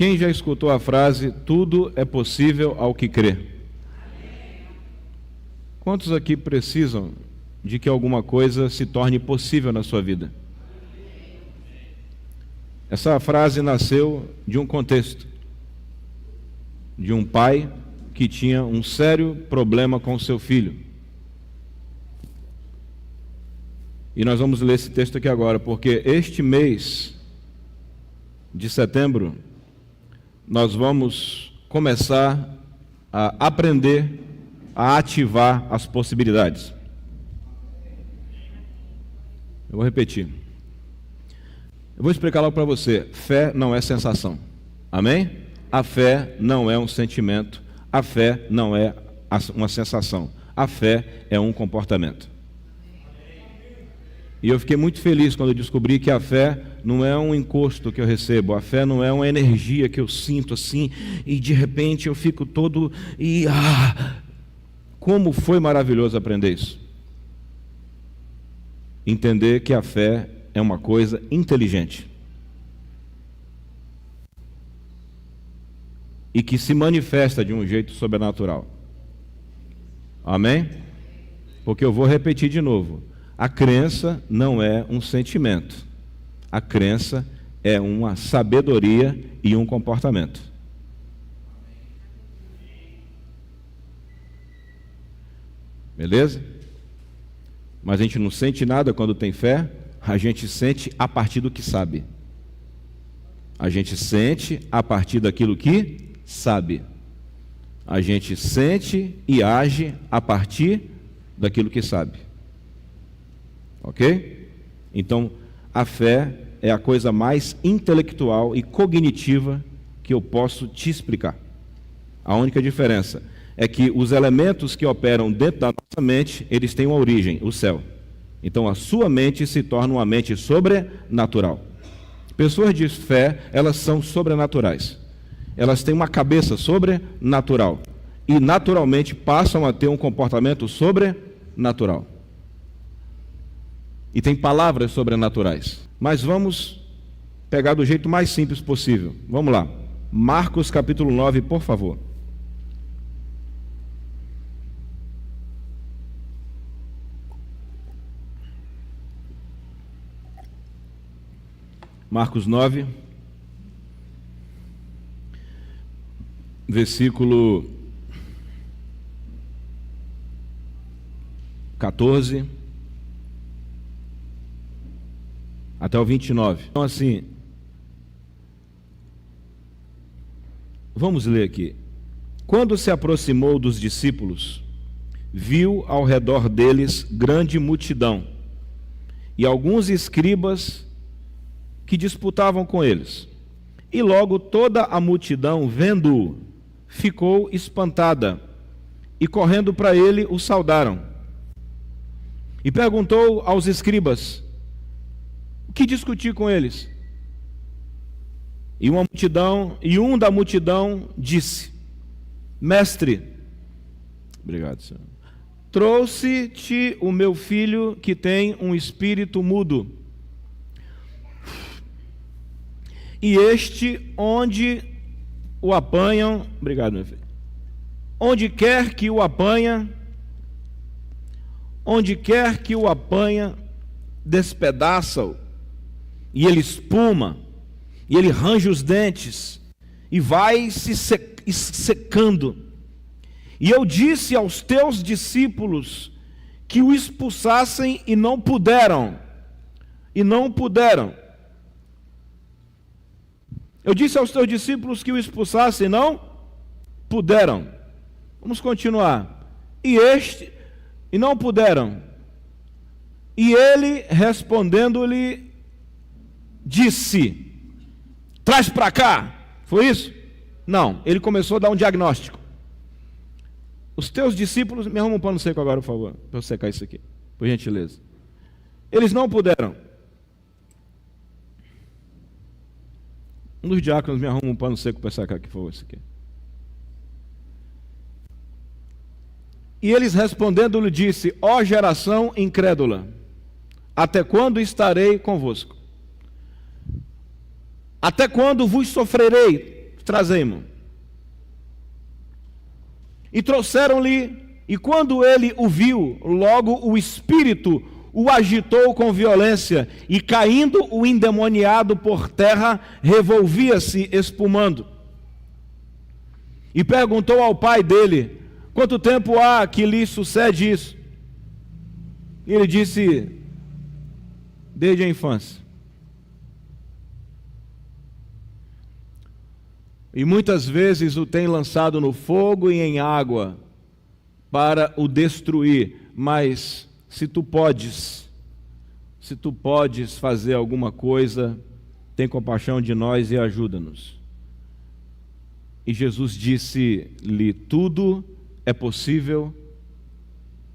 Quem já escutou a frase, tudo é possível ao que crê? Quantos aqui precisam de que alguma coisa se torne possível na sua vida? Essa frase nasceu de um contexto, de um pai que tinha um sério problema com seu filho. E nós vamos ler esse texto aqui agora, porque este mês de setembro, nós vamos começar a aprender a ativar as possibilidades. Eu vou repetir. Eu vou explicar logo para você. Fé não é sensação. Amém? A fé não é um sentimento. A fé não é uma sensação. A fé é um comportamento. E eu fiquei muito feliz quando eu descobri que a fé não é um encosto que eu recebo. A fé não é uma energia que eu sinto assim e de repente eu fico todo... Como foi maravilhoso aprender isso. Entender que a fé é uma coisa inteligente. E que se manifesta de um jeito sobrenatural. Amém? Porque eu vou repetir de novo. A crença não é um sentimento. A crença é uma sabedoria e um comportamento. Beleza? Mas a gente não sente nada quando tem fé, a gente sente a partir do que sabe. A gente sente a partir daquilo que sabe. A gente sente e age a partir daquilo que sabe. Ok? Então, a fé é a coisa mais intelectual e cognitiva que eu posso te explicar. A única diferença é que os elementos que operam dentro da nossa mente, eles têm uma origem, o céu. Então, a sua mente se torna uma mente sobrenatural. Pessoas de fé, elas são sobrenaturais. Elas têm uma cabeça sobrenatural. E, naturalmente, passam a ter um comportamento sobrenatural. E tem palavras sobrenaturais. Mas vamos pegar do jeito mais simples possível. Vamos lá. Marcos capítulo 9, por favor. Marcos 9, versículo 14 até o 29. Então, assim, vamos ler aqui. Quando se aproximou dos discípulos, viu ao redor deles grande multidão e alguns escribas que disputavam com eles. E logo toda a multidão, vendo-o, ficou espantada, e correndo para ele, o saudaram. E perguntou aos escribas, o que discutir com eles? E um da multidão disse, Mestre, obrigado, Senhor, trouxe-te o meu filho que tem um espírito mudo. E este, onde o apanham, obrigado, meu filho, onde quer que o apanha, despedaça-o, e ele espuma, e ele range os dentes, e vai se secando. E eu disse aos teus discípulos que o expulsassem e não puderam. Eu disse aos teus discípulos que o expulsassem, não puderam. Vamos continuar. E não puderam. E ele, respondendo-lhe, disse, traz para cá. Foi isso? Não, ele começou a dar um diagnóstico. Os teus discípulos, me arruma um pano seco agora, por favor, para eu secar isso aqui, por gentileza. Eles não puderam. Um dos diáconos me arruma um pano seco para secar aqui, por favor, isso aqui. E eles respondendo lhe disse, ó geração incrédula, até quando estarei convosco? Até quando vos sofrerei? trazei-mo. E trouxeram-lhe, e quando ele o viu, logo o espírito o agitou com violência, e caindo o endemoniado por terra, revolvia-se espumando. E perguntou ao pai dele: quanto tempo há que lhe sucede isso? E ele disse: desde a infância. E muitas vezes o tem lançado no fogo e em água para o destruir. Mas se tu podes fazer alguma coisa, tem compaixão de nós e ajuda-nos. E Jesus disse-lhe: tudo é possível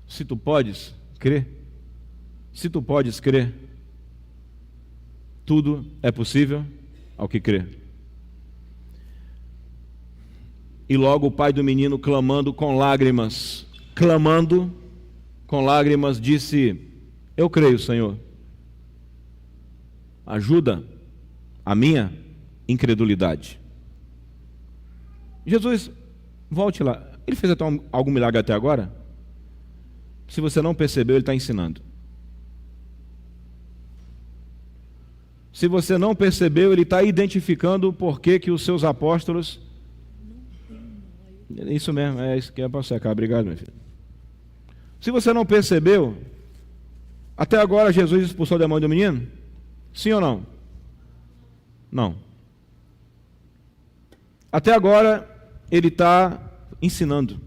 se tu podes crer. Se tu podes crer, tudo é possível ao que crê. E logo o pai do menino, clamando com lágrimas, disse: eu creio, Senhor, ajuda a minha incredulidade. Jesus, volte lá. Ele fez até algum milagre até agora? Se você não percebeu, ele está ensinando. Se você não percebeu, ele está identificando o porquê que os seus apóstolos... Isso mesmo, é isso que é para você, cara. Obrigado, meu filho. Se você não percebeu, até agora Jesus expulsou o demônio do menino? Sim ou não? Não. Até agora ele está ensinando.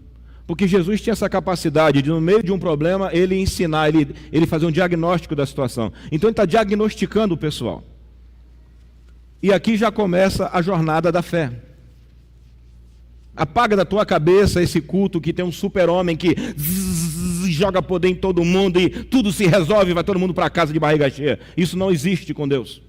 Porque Jesus tinha essa capacidade de, no meio de um problema, ele ensinar, ele fazer um diagnóstico da situação. Então ele está diagnosticando o pessoal. E aqui já começa a jornada da fé. Apaga da tua cabeça esse culto que tem um super-homem que joga poder em todo mundo e tudo se resolve e vai todo mundo para casa de barriga cheia. Isso não existe com Deus.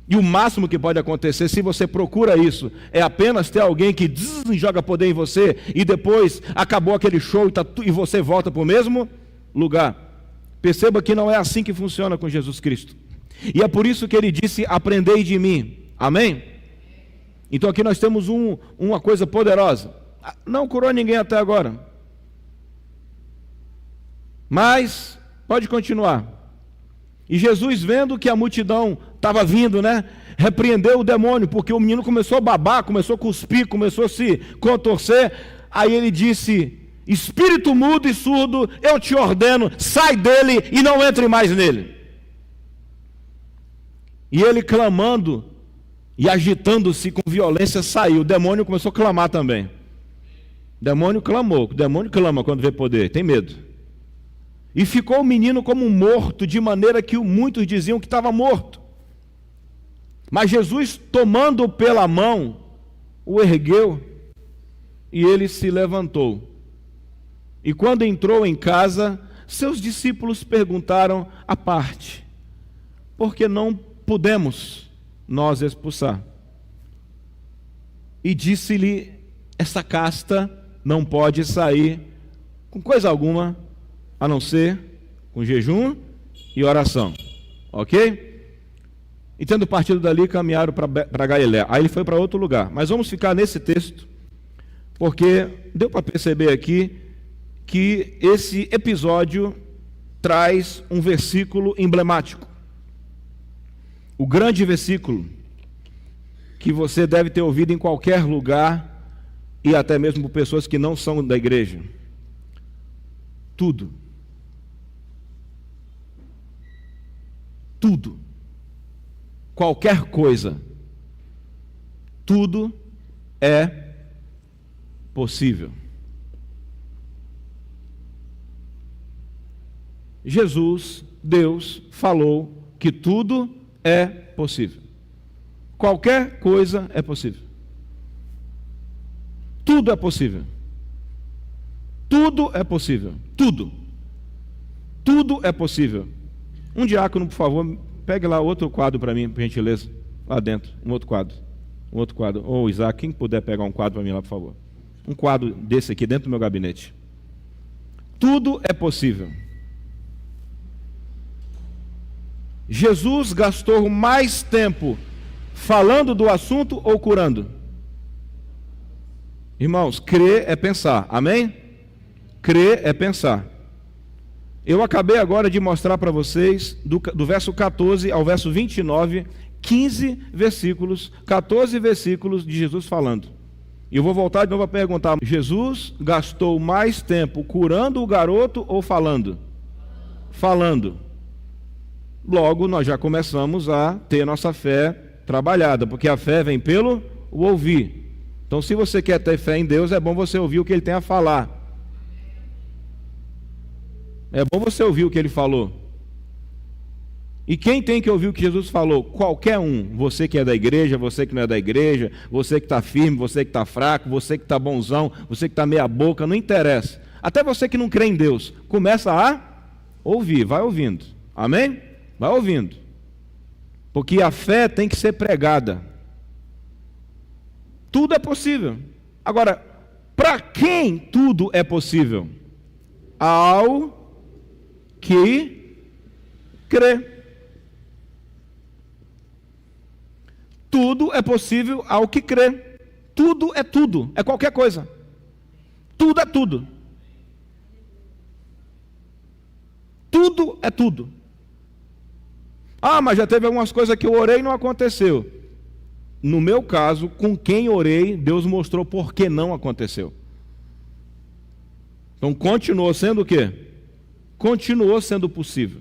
E o máximo que pode acontecer, se você procura isso, é apenas ter alguém que joga poder em você e depois acabou aquele show e você volta para o mesmo lugar. Perceba que não é assim que funciona com Jesus Cristo. E é por isso que ele disse: aprendei de mim. Amém? Então aqui nós temos uma coisa poderosa. Não curou ninguém até agora. Mas pode continuar. E Jesus, vendo que a multidão estava vindo, repreendeu o demônio, porque o menino começou a babar, começou a cuspir, começou a se contorcer. Aí ele disse: espírito mudo e surdo, eu te ordeno, sai dele e não entre mais nele. E ele, clamando e agitando-se com violência, saiu. O demônio começou a clamar também. O demônio clamou. O demônio clama quando vê poder, tem medo. E ficou o menino como morto, de maneira que muitos diziam que estava morto. Mas Jesus, tomando-o pela mão, o ergueu e ele se levantou. E quando entrou em casa, seus discípulos perguntaram à parte: por que não podemos nós expulsar? E disse-lhe: essa casta não pode sair com coisa alguma, a não ser com jejum e oração. Ok? E tendo partido dali, caminharam para Galiléia. Aí ele foi para outro lugar. Mas vamos ficar nesse texto, porque deu para perceber aqui que esse episódio traz um versículo emblemático. O grande versículo que você deve ter ouvido em qualquer lugar, e até mesmo por pessoas que não são da igreja. Tudo, qualquer coisa, tudo é possível. Jesus, Deus, falou que tudo é possível. Qualquer coisa é possível. Tudo é possível. Tudo é possível. Tudo. Tudo é possível. Um diácono, por favor, pegue lá outro quadro para mim, por gentileza. Lá dentro, um outro quadro. Ô, Isaac, quem puder pegar um quadro para mim lá, por favor. Um quadro desse aqui, dentro do meu gabinete. Tudo é possível. Jesus gastou mais tempo Falando do assunto ou curando? Irmãos, crer é pensar, amém? Crer é pensar. Eu acabei agora de mostrar para vocês, do verso 14 ao verso 29, 15 versículos, 14 versículos de Jesus falando. E eu vou voltar de novo a perguntar: Jesus gastou mais tempo curando o garoto ou falando? Falando. Logo, nós já começamos a ter nossa fé trabalhada, porque a fé vem pelo ouvir. Então, se você quer ter fé em Deus, é bom você ouvir o que Ele tem a falar. É bom você ouvir o que Ele falou. E quem tem que ouvir o que Jesus falou? Qualquer um. Você que é da igreja, você que não é da igreja, você que está firme, você que está fraco, você que está bonzão, você que está meia boca, não interessa. Até você que não crê em Deus, começa a ouvir, vai ouvindo. Amém? Vai ouvindo. Porque a fé tem que ser pregada. Tudo é possível. Agora, para quem tudo é possível? Ao que crê. Tudo é possível ao que crê. Tudo, é qualquer coisa. Tudo é tudo. Tudo é tudo. Ah, mas já teve algumas coisas que eu orei e não aconteceu. No meu caso, com quem orei, Deus mostrou por que não aconteceu. Então, continuou sendo o quê? Continuou sendo possível.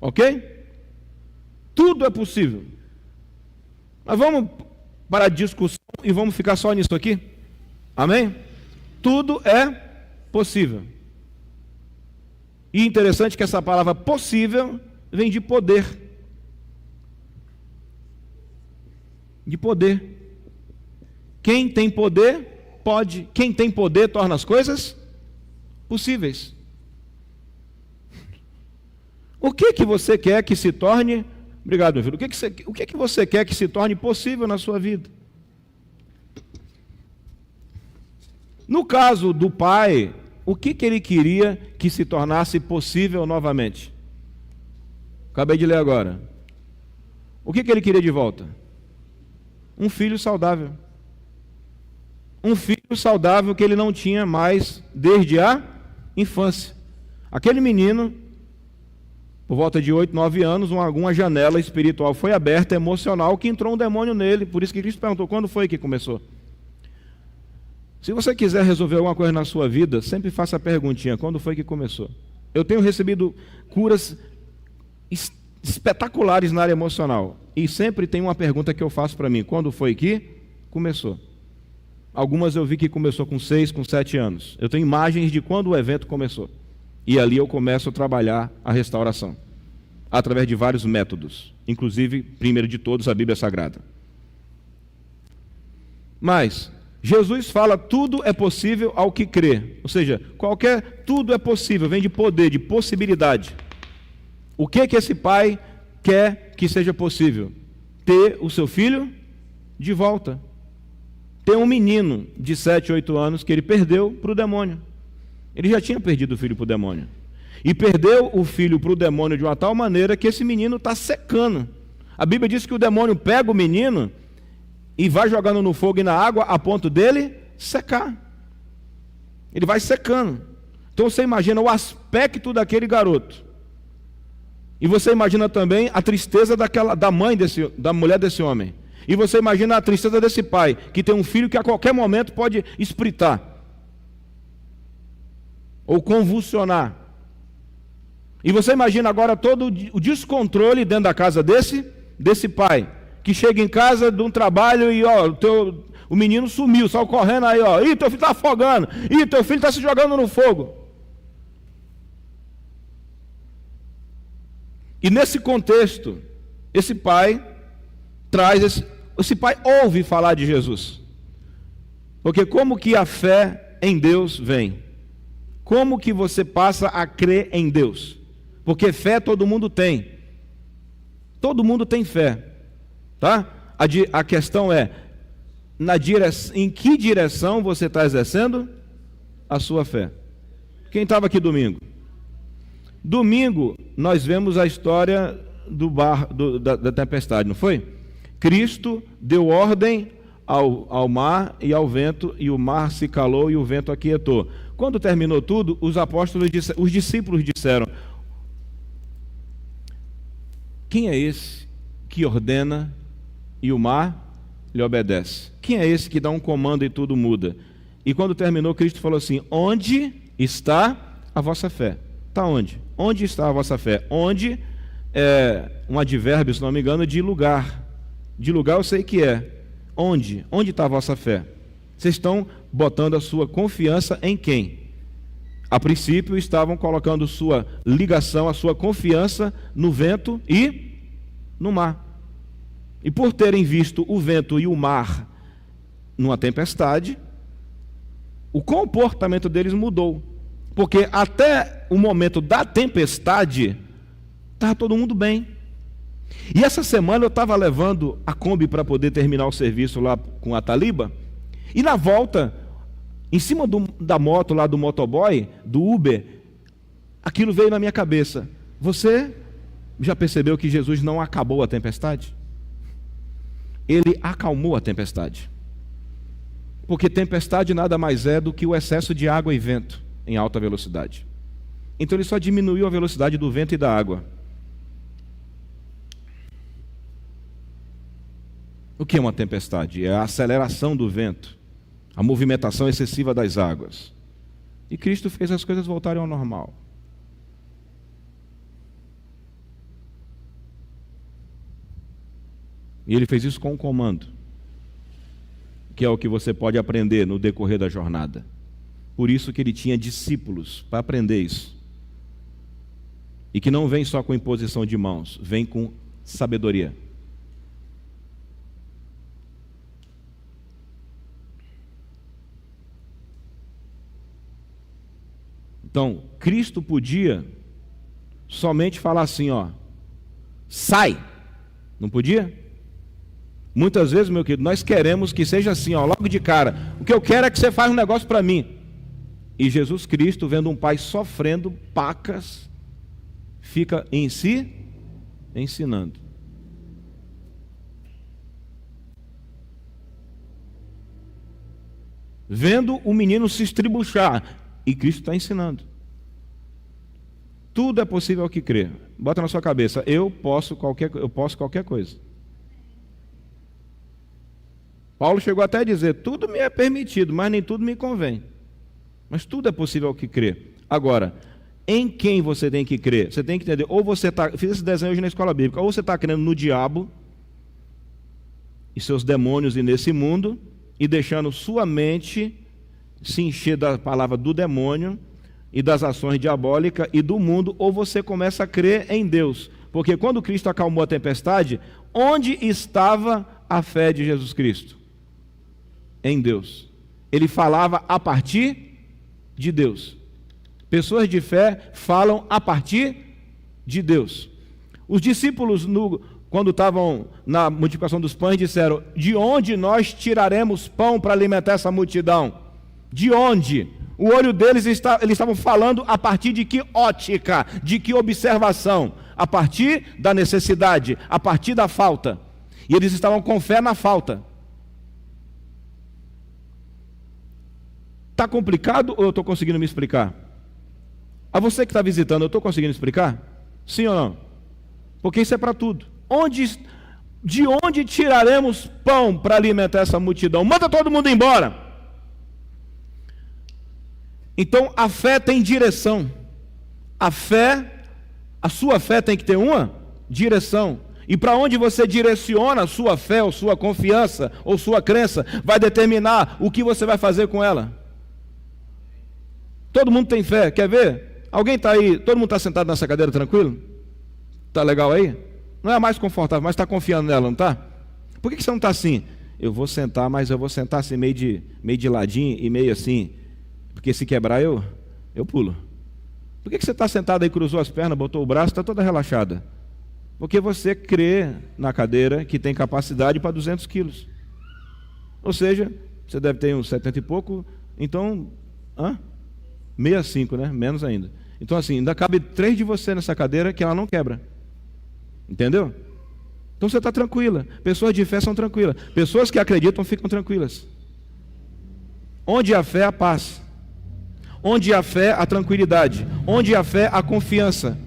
Ok? Tudo é possível. Mas vamos para a discussão e vamos ficar só nisso aqui? Amém? Tudo é possível. E interessante que essa palavra possível vem de poder. De poder. Quem tem poder, pode. Quem tem poder torna as coisas possíveis. O que você quer que se torne... Obrigado, meu filho. O que você quer que se torne possível na sua vida? No caso do pai, o que ele queria que se tornasse possível novamente? Acabei de ler agora. O que ele queria de volta? Um filho saudável. Um filho saudável que ele não tinha mais desde a infância. Aquele menino, por volta de 8, 9 anos, alguma janela espiritual foi aberta, emocional, que entrou um demônio nele. Por isso que Cristo perguntou, quando foi que começou? Se você quiser resolver alguma coisa na sua vida, sempre faça a perguntinha, quando foi que começou? Eu tenho recebido curas espetaculares na área emocional. E sempre tem uma pergunta que eu faço para mim, quando foi que começou? Algumas eu vi que começou com 6, com 7 anos. Eu tenho imagens de quando o evento começou. E ali eu começo a trabalhar a restauração, através de vários métodos, inclusive, primeiro de todos, a Bíblia Sagrada. Mas Jesus fala, tudo é possível ao que crê. Ou seja, tudo é possível, vem de poder, de possibilidade. O que esse pai quer que seja possível? Ter o seu filho de volta. Ter um menino de 7, 8 anos que ele perdeu para o demônio. Ele já tinha perdido o filho para o demônio. E perdeu o filho para o demônio de uma tal maneira que esse menino está secando. A Bíblia diz que o demônio pega o menino e vai jogando no fogo e na água a ponto dele secar. Ele vai secando. Então você imagina o aspecto daquele garoto. E você imagina também a tristeza da mulher desse homem. E você imagina a tristeza desse pai, que tem um filho que a qualquer momento pode espritar. Ou convulsionar. E você imagina agora todo o descontrole dentro da casa desse pai, que chega em casa de um trabalho e o menino sumiu, saiu correndo aí, ih, teu filho está afogando, ih, teu filho está se jogando no fogo. E nesse contexto, esse pai ouve falar de Jesus. Porque como que a fé em Deus vem? Como que você passa a crer em Deus? Porque fé todo mundo tem. Todo mundo tem fé. Tá? A questão é, em que direção você está exercendo a sua fé? Quem estava aqui domingo? Domingo, nós vemos a história da tempestade, não foi? Cristo deu ordem ao mar e ao vento, e o mar se calou e o vento aquietou. Quando terminou tudo, os discípulos disseram: quem é esse que ordena e o mar lhe obedece? Quem é esse que dá um comando e tudo muda? E quando terminou, Cristo falou assim: onde está a vossa fé? Está onde? Onde está a vossa fé? Onde é um advérbio, se não me engano, de lugar. De lugar eu sei que é. Onde? Onde está a vossa fé? Vocês estão botando a sua confiança em quem? A princípio estavam colocando sua ligação, a sua confiança no vento e no mar. E por terem visto o vento e o mar numa tempestade, o comportamento deles mudou. Porque até o momento da tempestade, estava todo mundo bem. E essa semana eu estava levando a Kombi para poder terminar o serviço lá com a Taliba, e na volta, em cima da moto lá do motoboy, do Uber, aquilo veio na minha cabeça: você já percebeu que Jesus não acabou a tempestade? Ele acalmou a tempestade. Porque tempestade nada mais é do que o excesso de água e vento em alta velocidade. Então ele só diminuiu a velocidade do vento e da água. O que é uma tempestade? É a aceleração do vento, a movimentação excessiva das águas. E Cristo fez as coisas voltarem ao normal. E ele fez isso com um comando, que é o que você pode aprender no decorrer da jornada. Por isso que ele tinha discípulos para aprender isso. E que não vem só com imposição de mãos, vem com sabedoria. Então, Cristo podia somente falar assim, ó, sai. Não podia? Muitas vezes, meu querido, nós queremos que seja assim, ó, logo de cara. O que eu quero é que você faça um negócio para mim. E Jesus Cristo, vendo um pai sofrendo pacas, fica em si ensinando. Vendo o menino se estribuchar, e Cristo está ensinando. Tudo é possível ao que crê. Bota na sua cabeça: eu posso qualquer coisa. Paulo chegou até a dizer: tudo me é permitido, mas nem tudo me convém. Mas tudo é possível ao que crê. Agora, em quem você tem que crer? Você tem que entender, ou você está, fiz esse desenho hoje na escola bíblica, ou você está crendo no diabo e seus demônios e nesse mundo, e deixando sua mente se encher da palavra do demônio e das ações diabólicas e do mundo, ou você começa a crer em Deus. Porque quando Cristo acalmou a tempestade, onde estava a fé de Jesus Cristo? Em Deus. Ele falava a partir de Deus. Pessoas de fé falam a partir de Deus. Os discípulos, quando estavam na multiplicação dos pães, disseram: de onde nós tiraremos pão para alimentar essa multidão? De onde? O olho deles, eles estavam falando a partir de que ótica, de que observação? A partir da necessidade, a partir da falta. E eles estavam com fé na falta. Está complicado ou eu estou conseguindo me explicar? A você que está visitando, eu estou conseguindo explicar? Sim ou não? Porque isso é para tudo. De onde tiraremos pão para alimentar essa multidão? Manda todo mundo embora. Então a fé tem direção. A sua fé tem que ter uma direção. E para onde você direciona a sua fé, ou sua confiança, ou sua crença, vai determinar o que você vai fazer com ela. Todo mundo tem fé, quer ver? Alguém está aí, todo mundo está sentado nessa cadeira tranquilo? Está legal aí? Não é a mais confortável, mas está confiando nela, não está? Por que você não está assim? Eu vou sentar, mas eu vou sentar assim meio de ladinho e meio assim, porque se quebrar eu pulo. Por que você está sentado aí, cruzou as pernas, botou o braço, está toda relaxada? Porque você crê na cadeira que tem capacidade para 200 quilos. Ou seja, você deve ter uns 70 e pouco, então, 65, né? Menos ainda. Então assim, ainda cabe 3 de você nessa cadeira que ela não quebra. Entendeu? Então você está tranquila. Pessoas de fé são tranquilas. Pessoas que acreditam ficam tranquilas. Onde há fé, há paz. Onde há fé, há tranquilidade. Onde há fé, há confiança.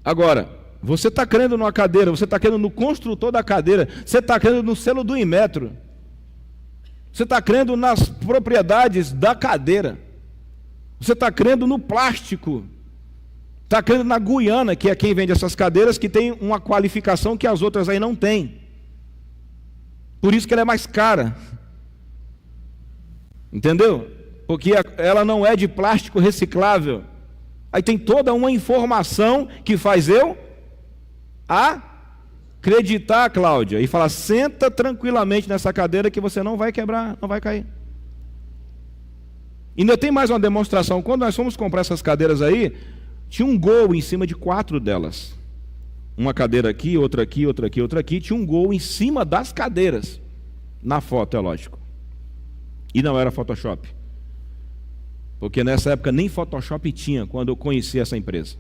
Agora, você está crendo numa cadeira, você está crendo no construtor da cadeira, você está crendo no selo do Inmetro, você está crendo nas propriedades da cadeira, você está crendo no plástico, está crendo na Guiana, que é quem vende essas cadeiras, que tem uma qualificação que as outras aí não têm. Por isso que ela é mais cara. Entendeu? Porque ela não é de plástico reciclável. Aí tem toda uma informação que faz eu acreditar, Cláudia, e falar: senta tranquilamente nessa cadeira que você não vai quebrar, não vai cair. E ainda tem mais uma demonstração. Quando nós fomos comprar essas cadeiras aí, tinha um gol em cima de 4 delas. Uma cadeira aqui, outra aqui, outra aqui, outra aqui. Tinha um gol em cima das cadeiras. Na foto, é lógico. E não era Photoshop. Porque nessa época nem Photoshop tinha, quando eu conheci essa empresa.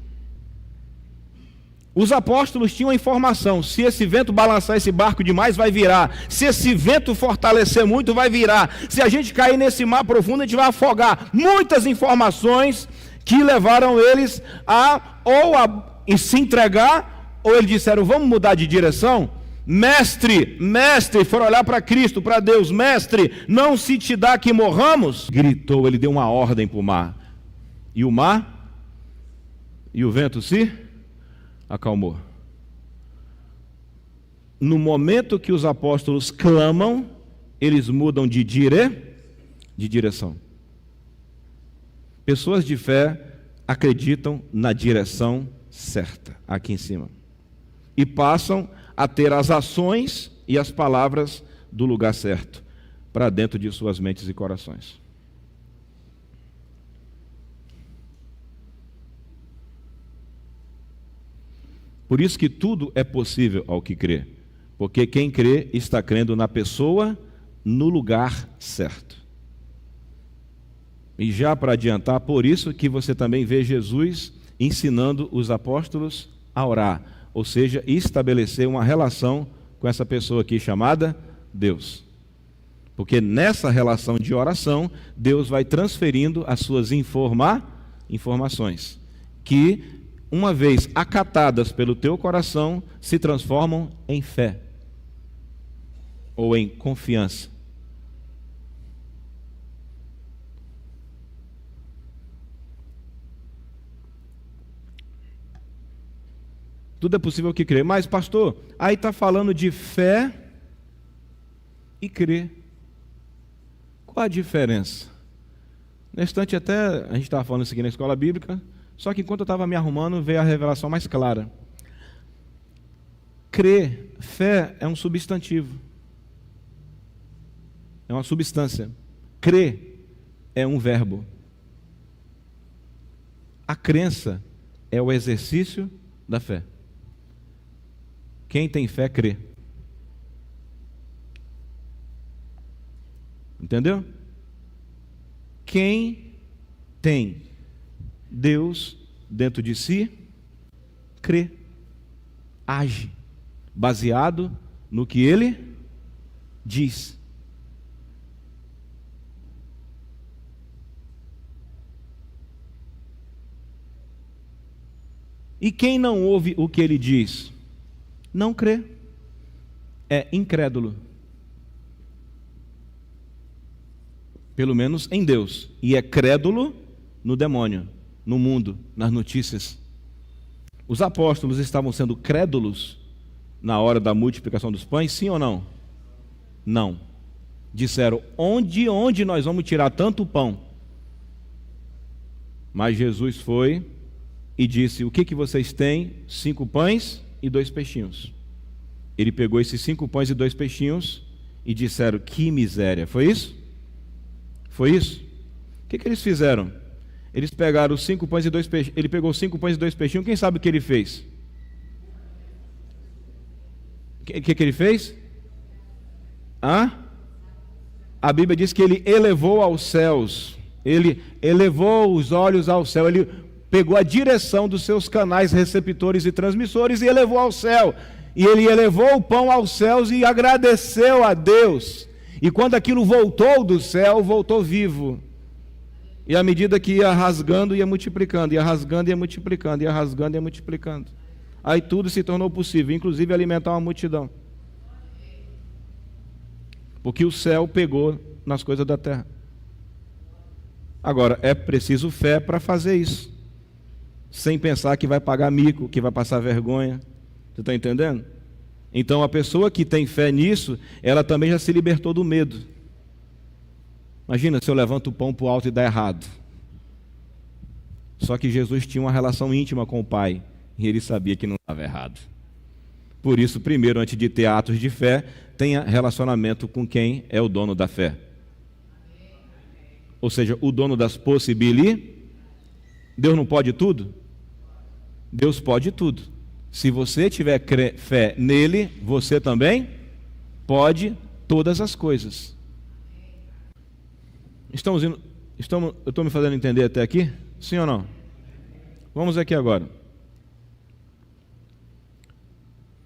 Os apóstolos tinham a informação: se esse vento balançar esse barco demais, vai virar. Se esse vento fortalecer muito, vai virar. Se a gente cair nesse mar profundo, a gente vai afogar. Muitas informações que levaram eles a se entregar, ou eles disseram: vamos mudar de direção? Mestre, foram olhar para Cristo, para Deus: mestre, não se te dá que morramos? Gritou, ele deu uma ordem para o mar. E o mar e o vento se acalmou. No momento que os apóstolos clamam, eles mudam de direção. Pessoas de fé acreditam na direção certa, aqui em cima, e passam a ter as ações e as palavras do lugar certo, para dentro de suas mentes e corações. Por isso que tudo é possível ao que crê, porque quem crê está crendo na pessoa, no lugar certo. E já para adiantar, por isso que você também vê Jesus ensinando os apóstolos a orar, ou seja, estabelecer uma relação com essa pessoa aqui chamada Deus. Porque nessa relação de oração, Deus vai transferindo as suas informações, que, uma vez acatadas pelo teu coração, se transformam em fé, ou em confiança. Tudo é possível que crê. Mas, pastor, aí está falando de fé e crer. Qual a diferença? No instante até, a gente estava falando isso aqui na escola bíblica, só que enquanto eu estava me arrumando, veio a revelação mais clara. Crer, fé é um substantivo. É uma substância. Crer é um verbo. A crença é o exercício da fé. Quem tem fé, crê. Entendeu? Quem tem Deus dentro de si, crê, age, baseado no que Ele diz. E quem não ouve o que Ele diz, não crê, é incrédulo. Pelo menos em Deus. E é crédulo no demônio, no mundo, nas notícias. Os apóstolos estavam sendo crédulos na hora da multiplicação dos pães, sim ou não? Não. Disseram: onde nós vamos tirar tanto pão? Mas Jesus foi e disse: o que vocês têm? 5 pães e 2 peixinhos. Ele pegou esses 5 pães e 2 peixinhos e disseram: que miséria. Foi isso? Foi isso? O que eles fizeram? Eles pegaram os 5 pães e 2 peixinhos. Ele pegou 5 pães e 2 peixinhos. Quem sabe o que ele fez? O que ele fez? A Bíblia diz que ele elevou aos céus Ele elevou os olhos ao céu, ele pegou a direção dos seus canais receptores e transmissores e elevou ao céu. E ele elevou o pão aos céus e agradeceu a Deus. E quando aquilo voltou do céu, voltou vivo. E à medida que ia rasgando, ia multiplicando, ia rasgando, ia multiplicando, ia rasgando, ia multiplicando. Aí tudo se tornou possível, inclusive alimentar uma multidão. Porque o céu pegou nas coisas da terra. Agora, é preciso fé para fazer isso. Sem pensar que vai pagar mico, que vai passar vergonha. Você está entendendo? Então, a pessoa que tem fé nisso, ela também já se libertou do medo. Imagina se eu levanto o pão para o alto e dá errado. Só que Jesus tinha uma relação íntima com o Pai, e ele sabia que não estava errado. Por isso, primeiro, antes de ter atos de fé, tenha relacionamento com quem é o dono da fé. Ou seja, o dono das possibilidades. Deus não pode tudo? Deus pode tudo. Se você tiver fé nele, você também pode todas as coisas. Eu estou me fazendo entender até aqui? Sim ou não? Vamos aqui agora.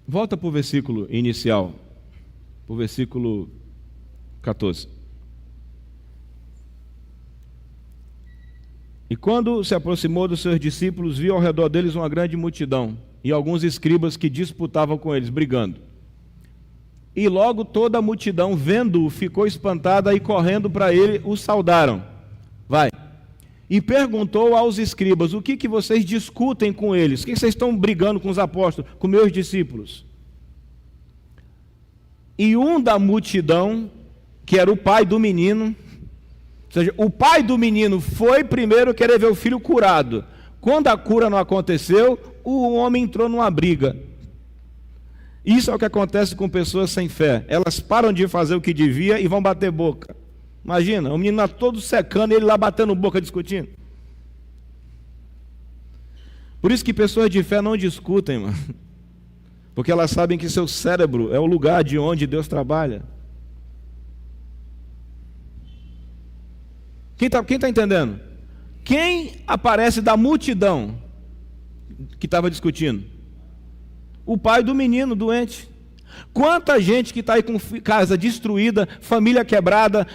Volta para o versículo inicial, para o versículo 14. E quando se aproximou dos seus discípulos, viu ao redor deles uma grande multidão e alguns escribas que disputavam com eles, brigando. E logo toda a multidão, vendo-o, ficou espantada e correndo para ele, o saudaram. Vai. E perguntou aos escribas, o que vocês discutem com eles? O que vocês estão brigando com os apóstolos, com meus discípulos? E um da multidão, que era o pai do menino, ou seja, o pai do menino foi primeiro querer ver o filho curado. Quando a cura não aconteceu, o homem entrou numa briga. Isso é o que acontece com pessoas sem fé. Elas param de fazer o que devia e vão bater boca. Imagina, o menino lá todo secando e ele lá batendo boca discutindo. Por isso que pessoas de fé não discutem, mano. Porque elas sabem que seu cérebro é o lugar de onde Deus trabalha. Quem está entendendo? Quem aparece da multidão que estava discutindo? O pai do menino doente. Quanta gente que está aí com casa destruída, família quebrada,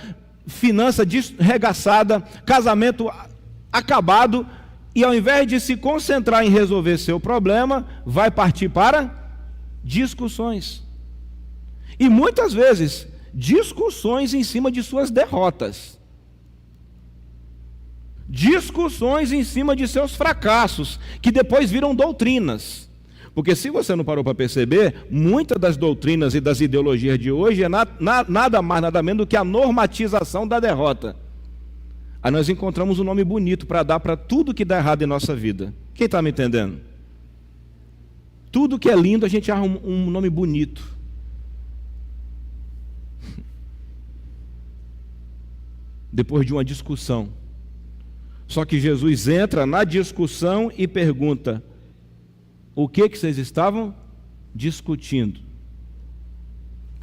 finança desregaçada, casamento acabado, e ao invés de se concentrar em resolver seu problema, vai partir para discussões. E muitas vezes, discussões em cima de suas derrotas. Discussões em cima de seus fracassos, que depois viram doutrinas. Porque se você não parou para perceber, muitas das doutrinas e das ideologias de hoje é nada mais, nada menos do que a normatização da derrota. Aí nós encontramos um nome bonito para dar para tudo que dá errado em nossa vida. Quem está me entendendo? Tudo que é lindo a gente arruma um nome bonito. Depois de uma discussão. Só que Jesus entra na discussão e pergunta: o que vocês estavam discutindo?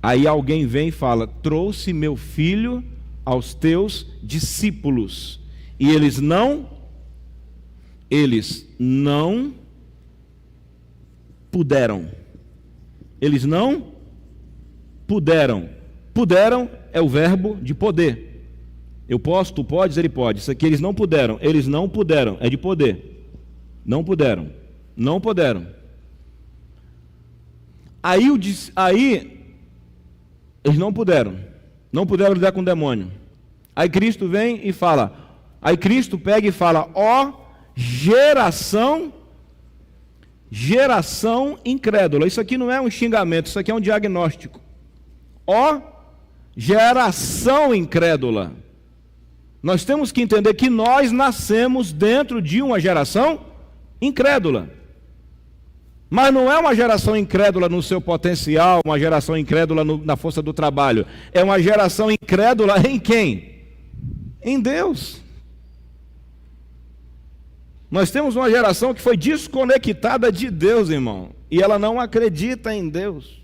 Aí alguém vem e fala: trouxe meu filho aos teus discípulos, e eles não puderam. Eles não puderam. Puderam é o verbo de poder. Eu posso, tu podes, ele pode. Isso aqui eles não puderam. Eles não puderam, é de poder. Não puderam. Não puderam. Aí eles não puderam. Não puderam lidar com o demônio. Aí Cristo vem e fala. Aí Cristo pega e fala: ó geração incrédula. Isso aqui não é um xingamento, isso aqui é um diagnóstico. Ó geração incrédula. Nós temos que entender que nós nascemos dentro de uma geração incrédula. Mas não é uma geração incrédula no seu potencial, uma geração incrédula na força do trabalho. É uma geração incrédula em quem? Em Deus. Nós temos uma geração que foi desconectada de Deus, irmão. E ela não acredita em Deus.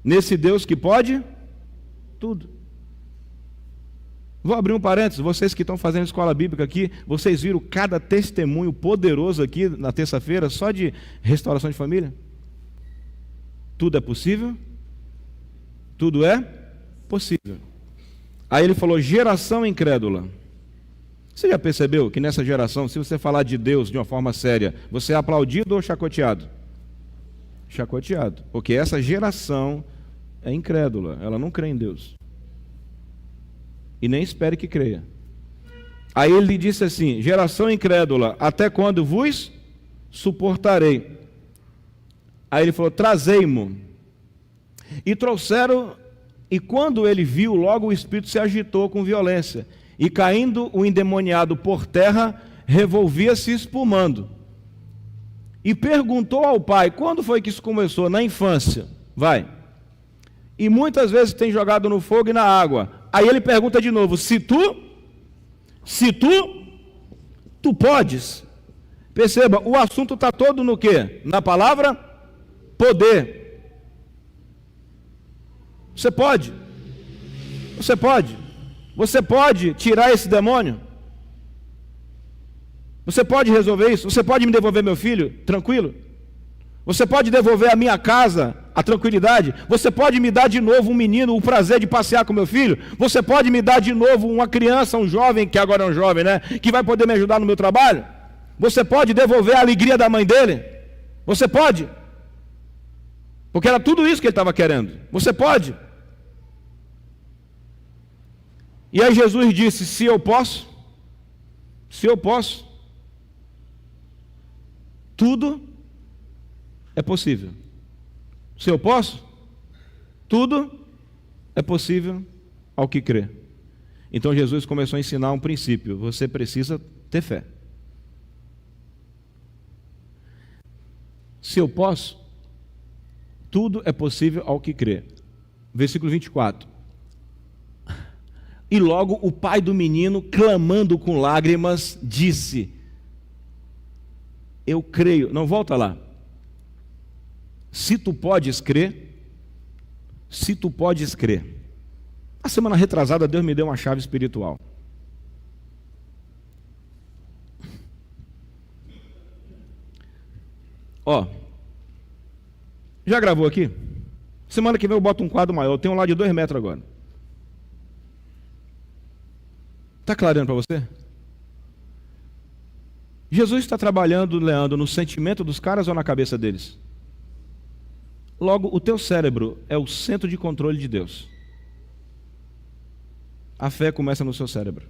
Nesse Deus que pode tudo. Vou abrir um parênteses, vocês que estão fazendo escola bíblica aqui, vocês viram cada testemunho poderoso aqui na terça-feira, só de restauração de família? Tudo é possível? Tudo é possível. Aí ele falou, geração incrédula. Você já percebeu que nessa geração, se você falar de Deus de uma forma séria, você é aplaudido ou chacoteado? Chacoteado, porque essa geração é incrédula, ela não crê em Deus. E nem espere que creia. Aí ele disse assim, geração incrédula, até quando vos suportarei? Aí ele falou, trazei-mo. E trouxeram, e quando ele viu, logo o espírito se agitou com violência, e caindo o endemoniado por terra, revolvia-se espumando. E perguntou ao pai, quando foi que isso começou? Na infância. Vai. E muitas vezes tem jogado no fogo e na água. Aí ele pergunta de novo, se tu podes. Perceba, o assunto está todo no quê? Na palavra poder. Você pode. Você pode. Você pode tirar esse demônio? Você pode resolver isso? Você pode me devolver meu filho? Tranquilo? Você pode devolver a minha casa, a tranquilidade? Você pode me dar de novo um menino, o prazer de passear com meu filho? Você pode me dar de novo uma criança, um jovem, que agora é um jovem, né? Que vai poder me ajudar no meu trabalho? Você pode devolver a alegria da mãe dele? Você pode? Porque era tudo isso que ele estava querendo. Você pode? E aí Jesus disse, se eu posso, tudo é possível. Se eu posso, tudo é possível ao que crê. Então Jesus começou a ensinar um princípio, você precisa ter fé. Se eu posso, tudo é possível ao que crê. Versículo 24. E logo o pai do menino, clamando com lágrimas, disse, eu creio, não, volta lá. Se tu podes crer, A semana retrasada Deus me deu uma chave espiritual. Ó, já gravou aqui? Semana que vem eu boto um quadro maior, eu tenho um lá de 2 metros agora. Está clareando para você? Jesus está trabalhando, Leandro, no sentimento dos caras ou na cabeça deles? Logo, o teu cérebro é o centro de controle de Deus. A fé começa no seu cérebro.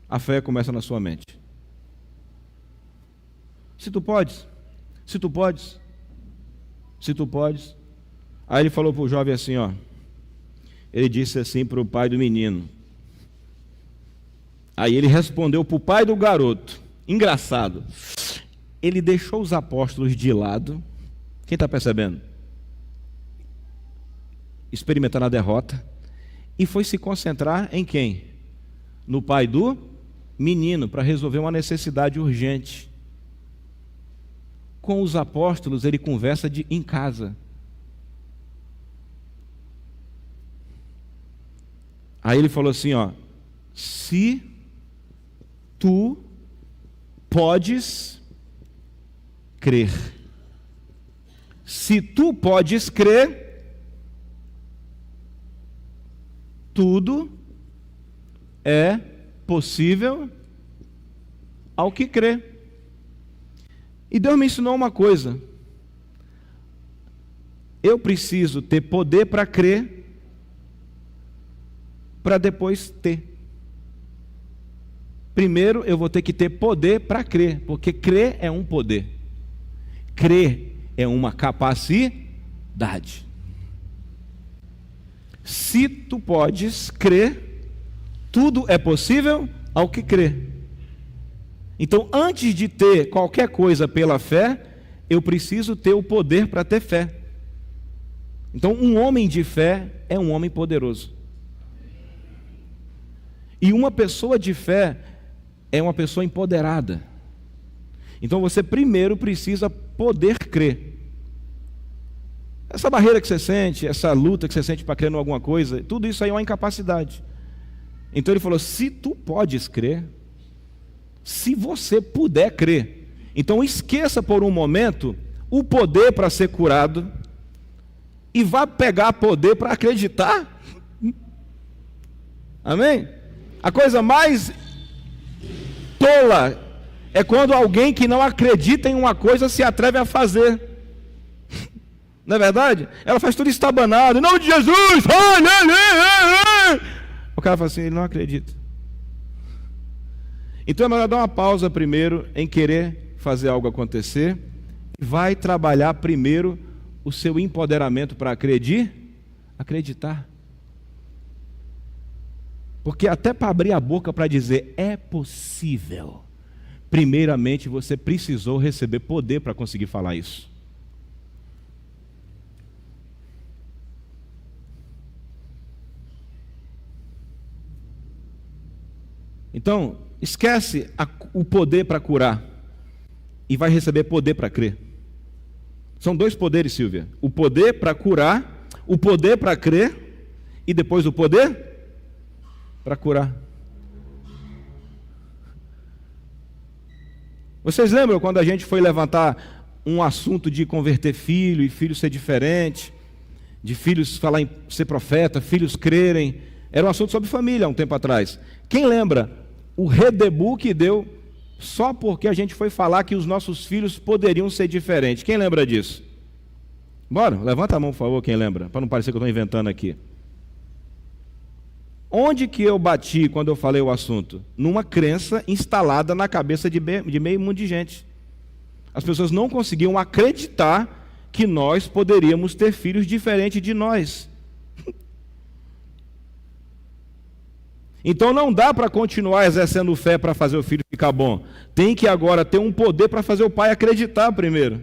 A fé começa na sua mente. Se tu podes. Aí ele falou para o jovem assim, ó. Ele disse assim para o pai do menino. Aí ele respondeu para o pai do garoto. Engraçado. Ele deixou os apóstolos de lado. Quem está percebendo? Experimentando a derrota. E foi se concentrar em quem? No pai do menino, para resolver uma necessidade urgente. Com os apóstolos ele conversa em casa. Aí ele falou assim, ó, se tu podes crer. Se tu podes crer, tudo é possível ao que crê. E Deus me ensinou uma coisa. Eu preciso ter poder para crer, para depois ter. Primeiro eu vou ter que ter poder para crer, porque crer é um poder. Crer é uma capacidade. Se tu podes crer, tudo é possível ao que crê. Então, antes de ter qualquer coisa pela fé, eu preciso ter o poder para ter fé. Então, um homem de fé é um homem poderoso. E uma pessoa de fé é uma pessoa empoderada. Então você primeiro precisa poder crer. Essa barreira que você sente, essa luta que você sente para crer em alguma coisa, tudo isso aí é uma incapacidade. Então ele falou, se tu podes crer, se você puder crer, então esqueça por um momento o poder para ser curado e vá pegar poder para acreditar. Amém? A coisa mais tola é quando alguém que não acredita em uma coisa se atreve a fazer. Não é verdade? Ela faz tudo estabanado, em nome de Jesus! O cara fala assim, ele não acredita. Então é melhor dar uma pausa primeiro em querer fazer algo acontecer. Vai trabalhar primeiro o seu empoderamento para acreditar. Porque até para abrir a boca para dizer é possível, primeiramente você precisou receber poder para conseguir falar isso. Então, esquece o poder para curar e vai receber poder para crer. São dois poderes, Silvia. O poder para curar, o poder para crer e depois o poder para curar. Vocês lembram quando a gente foi levantar um assunto de converter filho e filho ser diferente, de filhos falar em ser profeta, filhos crerem? Era um assunto sobre família há um tempo atrás. Quem lembra o redebu que deu só porque a gente foi falar que os nossos filhos poderiam ser diferentes? Quem lembra disso? Bora, levanta a mão, por favor, quem lembra, para não parecer que eu estou inventando aqui. Onde que eu bati quando eu falei o assunto? Numa crença instalada na cabeça de meio mundo de gente. As pessoas não conseguiam acreditar que nós poderíamos ter filhos diferentes de nós. Então não dá para continuar exercendo fé para fazer o filho ficar bom. Tem que agora ter um poder para fazer o pai acreditar primeiro.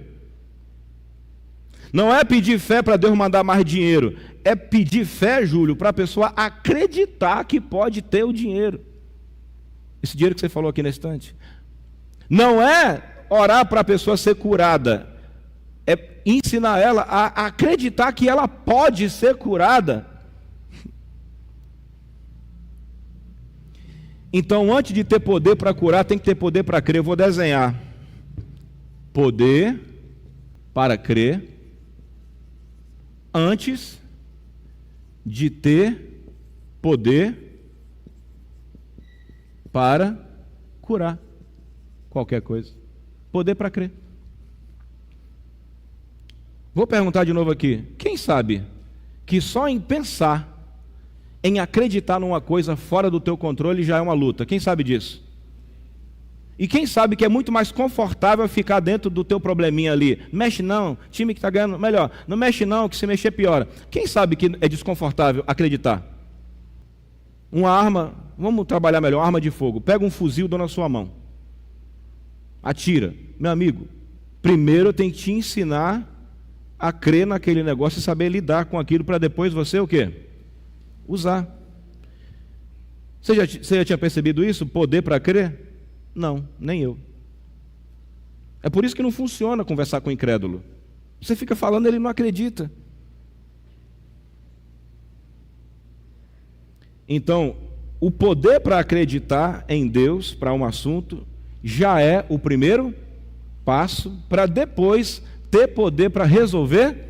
Não é pedir fé para Deus mandar mais dinheiro. É pedir fé, Júlio, para a pessoa acreditar que pode ter o dinheiro. Esse dinheiro que você falou aqui na estante. Não é orar para a pessoa ser curada. É ensinar ela a acreditar que ela pode ser curada. Então, antes de ter poder para curar, tem que ter poder para crer. Eu vou desenhar. Poder para crer antes de ter poder para curar qualquer coisa. Poder para crer. Vou perguntar de novo aqui. Quem sabe que só em pensar em acreditar numa coisa fora do teu controle já é uma luta? Quem sabe disso? E quem sabe que é muito mais confortável ficar dentro do teu probleminha ali? Mexe não, time que está ganhando, melhor. Não mexe não, que se mexer piora. Quem sabe que é desconfortável acreditar? Uma arma, vamos trabalhar melhor, arma de fogo. Pega um fuzil, dá na sua mão. Atira. Meu amigo, primeiro eu tenho que te ensinar a crer naquele negócio e saber lidar com aquilo para depois você o quê? Usar. Você já tinha percebido isso? Poder para crer? Não, nem eu. É por isso que não funciona conversar com o incrédulo. Você fica falando, ele não acredita. Então, o poder para acreditar em Deus, para um assunto, já é o primeiro passo para depois ter poder para resolver.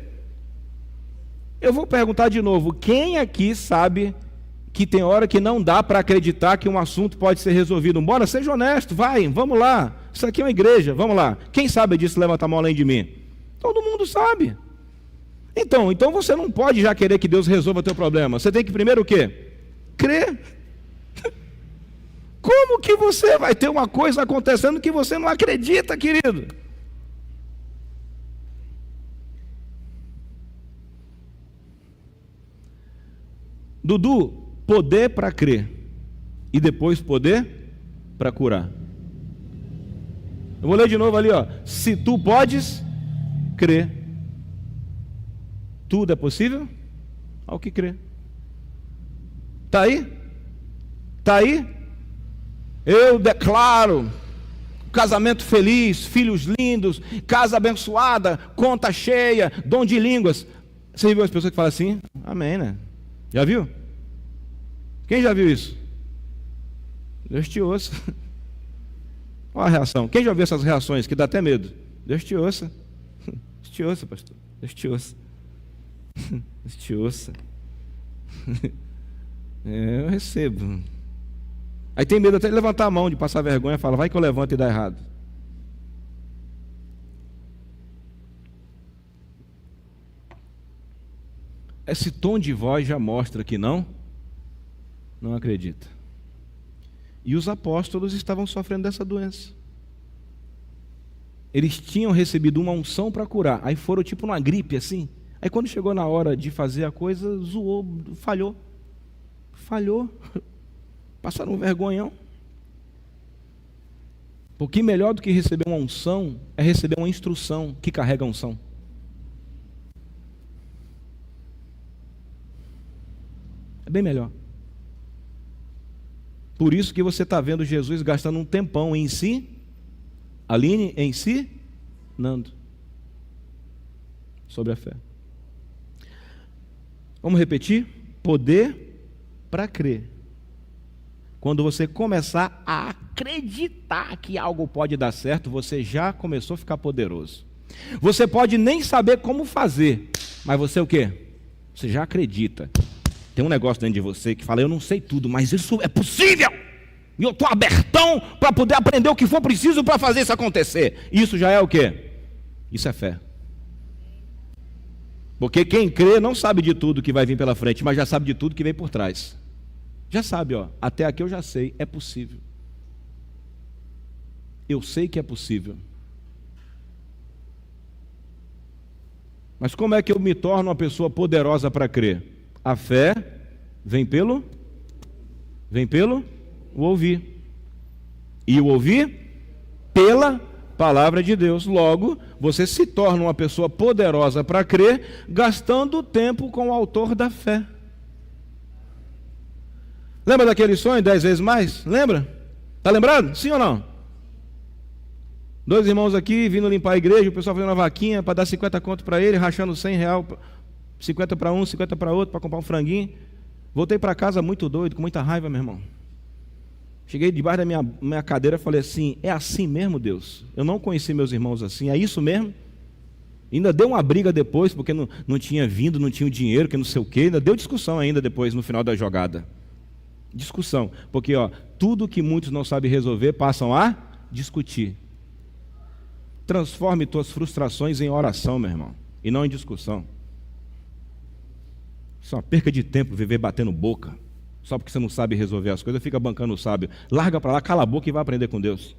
Eu vou perguntar de novo, quem aqui sabe que tem hora que não dá para acreditar que um assunto pode ser resolvido? Bora, seja honesto, vai, vamos lá. Isso aqui é uma igreja, vamos lá. Quem sabe disso, levanta a mão além de mim. Todo mundo sabe. Então você não pode já querer que Deus resolva o teu problema. Você tem que primeiro o quê? Crer. Como que você vai ter uma coisa acontecendo que você não acredita, querido? Dudu, poder para crer e depois poder para curar. Eu vou ler de novo ali, ó. Se tu podes crer, tudo é possível ao que crê. Está aí? Está aí? Eu declaro casamento feliz, filhos lindos, casa abençoada, conta cheia, dom de línguas. Você viu as pessoas que falam assim? Amém, né? Já viu? Quem já viu isso? Deus te ouça. Olha a reação. Quem já viu essas reações que dá até medo? Deus te ouça. Deus te ouça, pastor. Deus te ouça. Deus te ouça. Eu recebo. Aí tem medo até de levantar a mão, de passar vergonha, fala, vai que eu levanto e dá errado. Esse tom de voz já mostra que não acredita. E os apóstolos estavam sofrendo dessa doença. Eles tinham recebido uma unção para curar, aí foram tipo numa gripe assim. Aí quando chegou na hora de fazer a coisa, zoou, falhou. Passaram um vergonhão. Porque melhor do que receber uma unção é receber uma instrução que carrega a unção. É bem melhor. Por isso que você está vendo Jesus gastando um tempão em si, Aline, em si, Nando, sobre a fé. Vamos repetir? Poder para crer. Quando você começar a acreditar que algo pode dar certo, você já começou a ficar poderoso. Você pode nem saber como fazer, mas você o quê? Você já acredita. Tem um negócio dentro de você que fala, eu não sei tudo, mas isso é possível. E eu estou abertão para poder aprender o que for preciso para fazer isso acontecer. Isso já é o quê? Isso é fé. Porque quem crê não sabe de tudo que vai vir pela frente, mas já sabe de tudo que vem por trás. Já sabe, ó, até aqui eu já sei, é possível. Eu sei que é possível. Mas como é que eu me torno uma pessoa poderosa para crer? A fé vem pelo o ouvir. E o ouvir pela palavra de Deus. Logo, você se torna uma pessoa poderosa para crer, gastando tempo com o autor da fé. Lembra daquele sonho, 10 vezes mais? Lembra? Está lembrado? Sim ou não? 2 irmãos aqui, vindo limpar a igreja, o pessoal fazendo uma vaquinha para dar 50 conto para ele, rachando 100 real, 50 para um, 50 para outro, para comprar um franguinho. Voltei para casa muito doido, com muita raiva, meu irmão. Cheguei debaixo da minha cadeira e falei assim, é assim mesmo, Deus? Eu não conheci meus irmãos assim, é isso mesmo? Ainda deu uma briga depois, porque não tinha vindo, não tinha o dinheiro, que não sei o quê, ainda deu discussão ainda depois, no final da jogada. Discussão, porque ó, tudo que muitos não sabem resolver, passam a discutir. Transforme tuas frustrações em oração, meu irmão, e não em discussão. Isso é uma perca de tempo viver batendo boca, só porque você não sabe resolver as coisas, fica bancando o sábio. Larga para lá, cala a boca e vai aprender com Deus.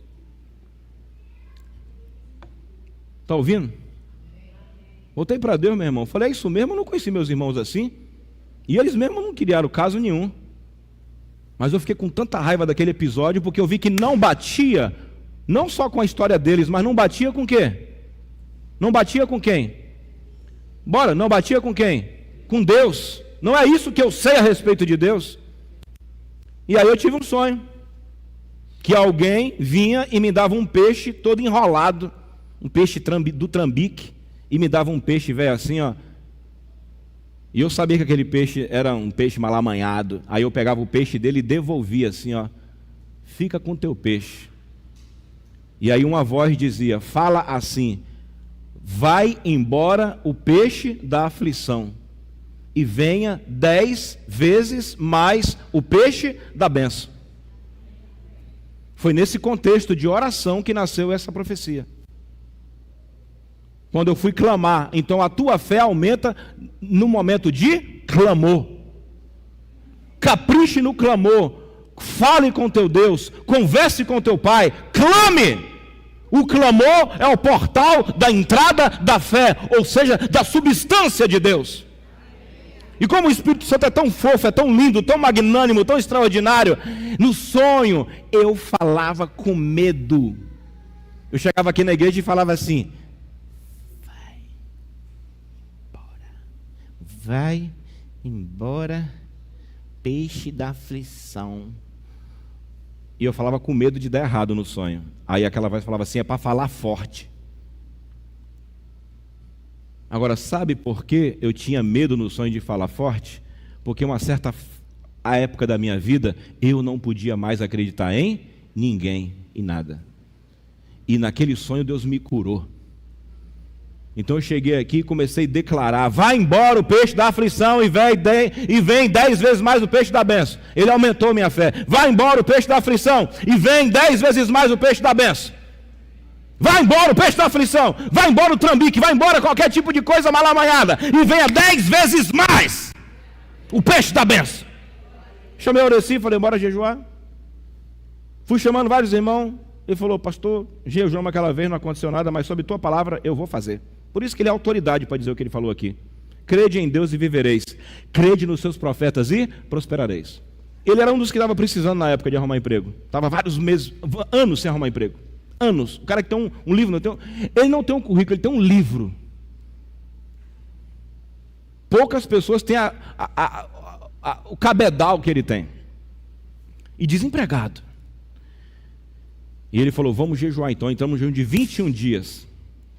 Está ouvindo? Voltei para Deus, meu irmão. Falei, é isso mesmo, eu não conheci meus irmãos assim. E eles mesmo não criaram caso nenhum. Mas eu fiquei com tanta raiva daquele episódio, porque eu vi que não batia, não só com a história deles, mas não batia com o quê? Não batia com quem? Bora, não batia com quem? Com Deus. Não é isso que eu sei a respeito de Deus. E aí eu tive um sonho, que alguém vinha e me dava um peixe todo enrolado, um peixe do trambique, e me dava um peixe velho assim, ó. E eu sabia que aquele peixe era um peixe mal amanhado. Aí eu pegava o peixe dele e devolvia assim, ó. Fica com teu peixe. E aí uma voz dizia, fala assim, vai embora o peixe da aflição, e venha 10 vezes mais o peixe da bênção. Foi nesse contexto de oração que nasceu essa profecia. Quando eu fui clamar, então a tua fé aumenta no momento de clamor. Capriche no clamor, fale com teu Deus, converse com teu Pai, clame. O clamor é o portal da entrada da fé, ou seja, da substância de Deus. E como o Espírito Santo é tão fofo, é tão lindo, tão magnânimo, tão extraordinário, no sonho eu falava com medo. Eu chegava aqui na igreja e falava assim, vai embora, peixe da aflição. E eu falava com medo de dar errado no sonho. Aí aquela voz falava assim, é para falar forte. Agora, sabe por que eu tinha medo no sonho de falar forte? Porque uma certa a época da minha vida, eu não podia mais acreditar em ninguém e nada. E naquele sonho Deus me curou. Então eu cheguei aqui e comecei a declarar: vai embora o peixe da aflição e vem 10 vezes mais o peixe da bênção. Ele aumentou minha fé. Vai embora o peixe da aflição e vem 10 vezes mais o peixe da bênção. Vai embora o peixe da aflição, vai embora o trambique, vai embora qualquer tipo de coisa mal amanhada e venha 10 vezes mais o peixe da bênção. Chamei o Oreci e falei: bora jejuar. Fui chamando vários irmãos. Ele falou: pastor, jejuamos aquela vez, não aconteceu nada, mas sob tua palavra eu vou fazer. Por isso que ele é autoridade para dizer o que ele falou aqui. Crede em Deus e vivereis. Crede nos seus profetas e prosperareis. Ele era um dos que estava precisando na época de arrumar emprego. Estava vários meses, anos sem arrumar emprego. Anos. O cara que tem um livro, ele não tem um currículo, ele tem um livro. Poucas pessoas têm o cabedal que ele tem. E desempregado. E ele falou: vamos jejuar então. Entramos no jejum de 21 dias.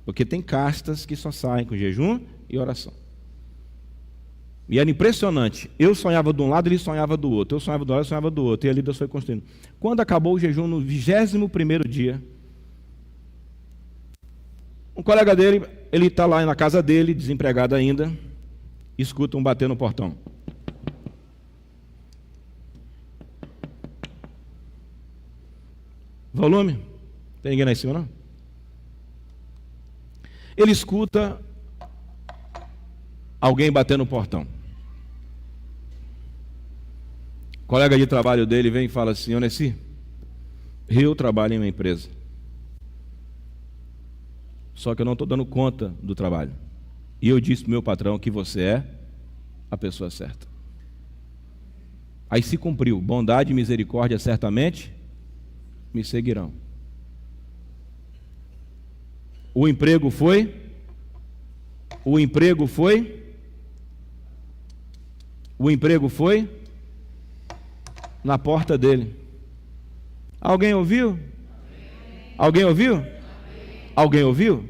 Porque tem castas que só saem com jejum e oração. E era impressionante. Eu sonhava de um lado, ele sonhava do outro. Eu sonhava do lado, ele sonhava do outro. E ali Deus foi construindo. Quando acabou o jejum, no 21º dia, um colega dele, ele está lá na casa dele, desempregado ainda, escuta um bater no portão. Volume? Tem ninguém lá em cima, não? Ele escuta alguém batendo no portão. O colega de trabalho dele vem e fala assim: Onesi, eu trabalho em uma empresa. Só que eu não estou dando conta do trabalho. E eu disse para o meu patrão que você é a pessoa certa. Aí se cumpriu: bondade e misericórdia certamente me seguirão. O emprego foi na porta dele. Alguém ouviu? Alguém ouviu? Alguém ouviu?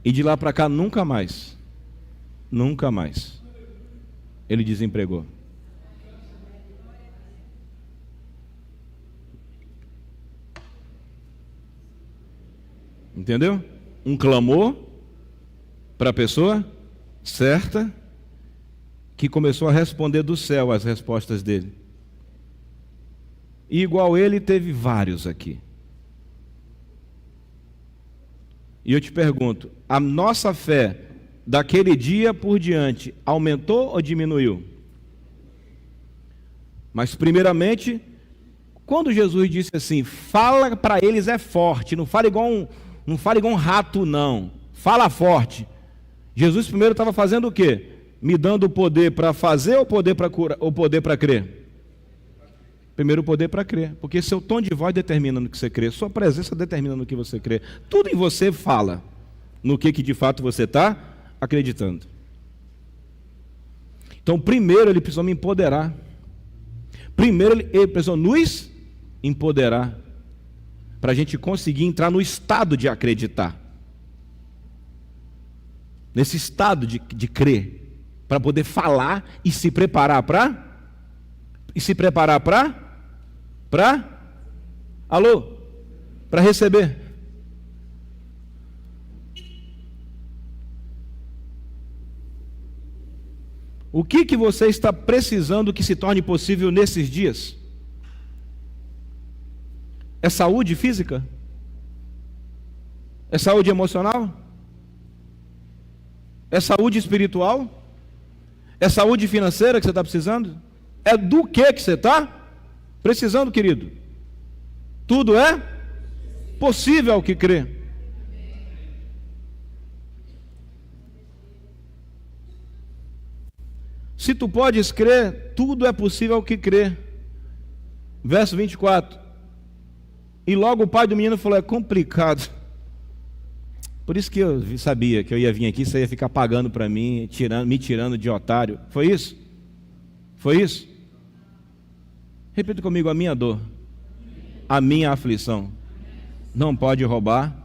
E de lá para cá nunca mais ele desempregou. Entendeu? Um clamor para a pessoa certa, que começou a responder do céu as respostas dele. E igual ele, teve vários aqui. E eu te pergunto: a nossa fé daquele dia por diante aumentou ou diminuiu? Mas primeiramente, quando Jesus disse assim: fala para eles é forte, não fala igual um rato não, fala forte. Jesus primeiro estava fazendo o quê? Me dando o poder para fazer ou poder para curar, ou poder para crer? Primeiro o poder para crer, porque seu tom de voz determina no que você crê, sua presença determina no que você crê, tudo em você fala no que de fato você está acreditando. Então primeiro ele precisou me empoderar, primeiro ele precisou nos empoderar, para a gente conseguir entrar no estado de acreditar, nesse estado de crer, para poder falar e se preparar para para receber. O que você está precisando que se torne possível nesses dias? É saúde física? É saúde emocional? É saúde espiritual? É saúde financeira que você está precisando? É do que você está precisando, querido? Tudo é possível ao que crê. Se tu podes crer, tudo é possível ao que crê. Verso 24. E logo o pai do menino falou: é complicado. Por isso que eu sabia que eu ia vir aqui, você ia ficar pagando para mim, me tirando de otário. Foi isso? Foi isso? Repita comigo: a minha dor, a minha aflição, não pode roubar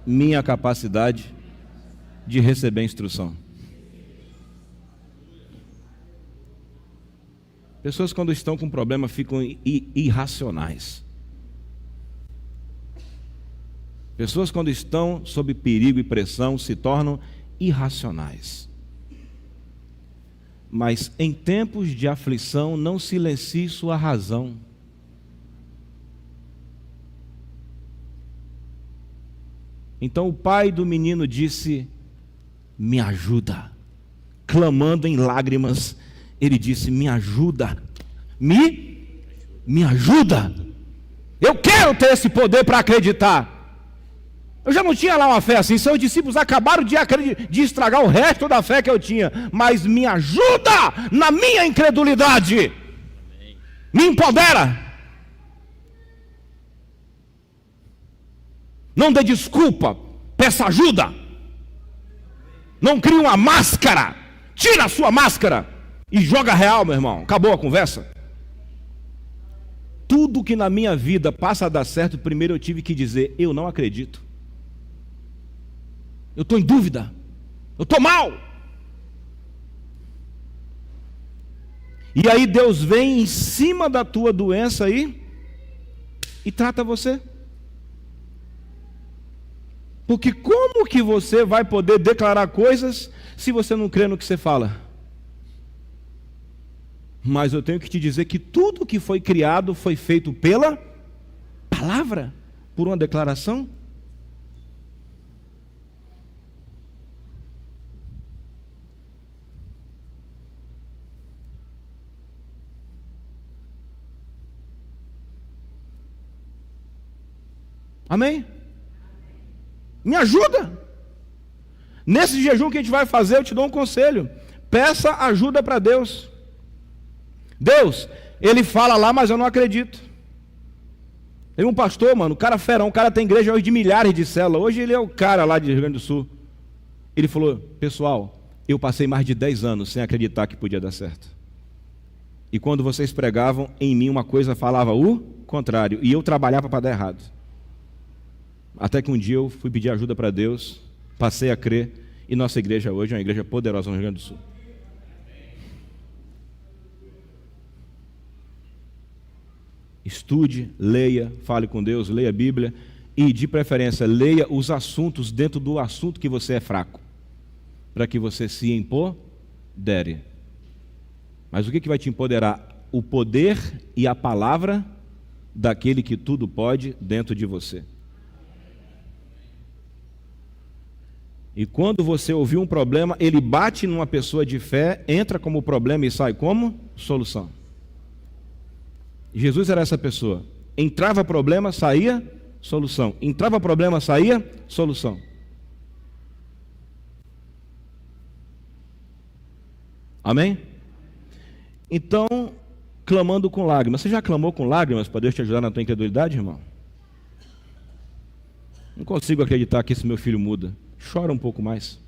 minha capacidade de receber instrução. Pessoas, quando estão com problema, ficam irracionais. Pessoas, quando estão sob perigo e pressão, se tornam irracionais. Mas em tempos de aflição, não silencie sua razão. Então o pai do menino disse: me ajuda. Clamando em lágrimas, ele disse: me ajuda. Me ajuda. Eu quero ter esse poder para acreditar. Eu já não tinha lá uma fé assim. Seus discípulos acabaram de estragar o resto da fé que eu tinha. Mas me ajuda na minha incredulidade. Me empodera. Não dê desculpa. Peça ajuda. Não crie uma máscara. Tira a sua máscara e joga real, meu irmão. Acabou a conversa. Tudo que na minha vida passa a dar certo, primeiro eu tive que dizer: eu não acredito. Eu estou em dúvida. Eu estou mal. E aí Deus vem em cima da tua doença aí e trata você. Porque como que você vai poder declarar coisas se você não crê no que você fala? Mas eu tenho que te dizer que tudo que foi criado foi feito pela palavra, por uma declaração. Amém? Me ajuda. Nesse jejum que a gente vai fazer, eu te dou um conselho. Peça ajuda para Deus. Deus, ele fala lá, mas eu não acredito. Tem um pastor, mano, um cara ferão, o cara tem igreja hoje de milhares de células. Hoje ele é o cara lá de Rio Grande do Sul. Ele falou: pessoal, eu passei mais de 10 anos sem acreditar que podia dar certo. E quando vocês pregavam, em mim uma coisa falava o contrário. E eu trabalhava para dar errado. Até que um dia eu fui pedir ajuda para Deus, passei a crer, e nossa igreja hoje é uma igreja poderosa no Rio Grande do Sul. Estude, leia, fale com Deus, leia a Bíblia e, de preferência, leia os assuntos dentro do assunto que você é fraco, para que você se empodere. Mas o que vai te empoderar? O poder e a palavra daquele que tudo pode dentro de você. E quando você ouvir um problema, ele bate numa pessoa de fé, entra como problema e sai como solução. Jesus era essa pessoa. Entrava problema, saía solução. Entrava problema, saía solução. Amém? Então, clamando com lágrimas. Você já clamou com lágrimas para Deus te ajudar na tua incredulidade, irmão? Não consigo acreditar que esse meu filho muda. Chora um pouco mais.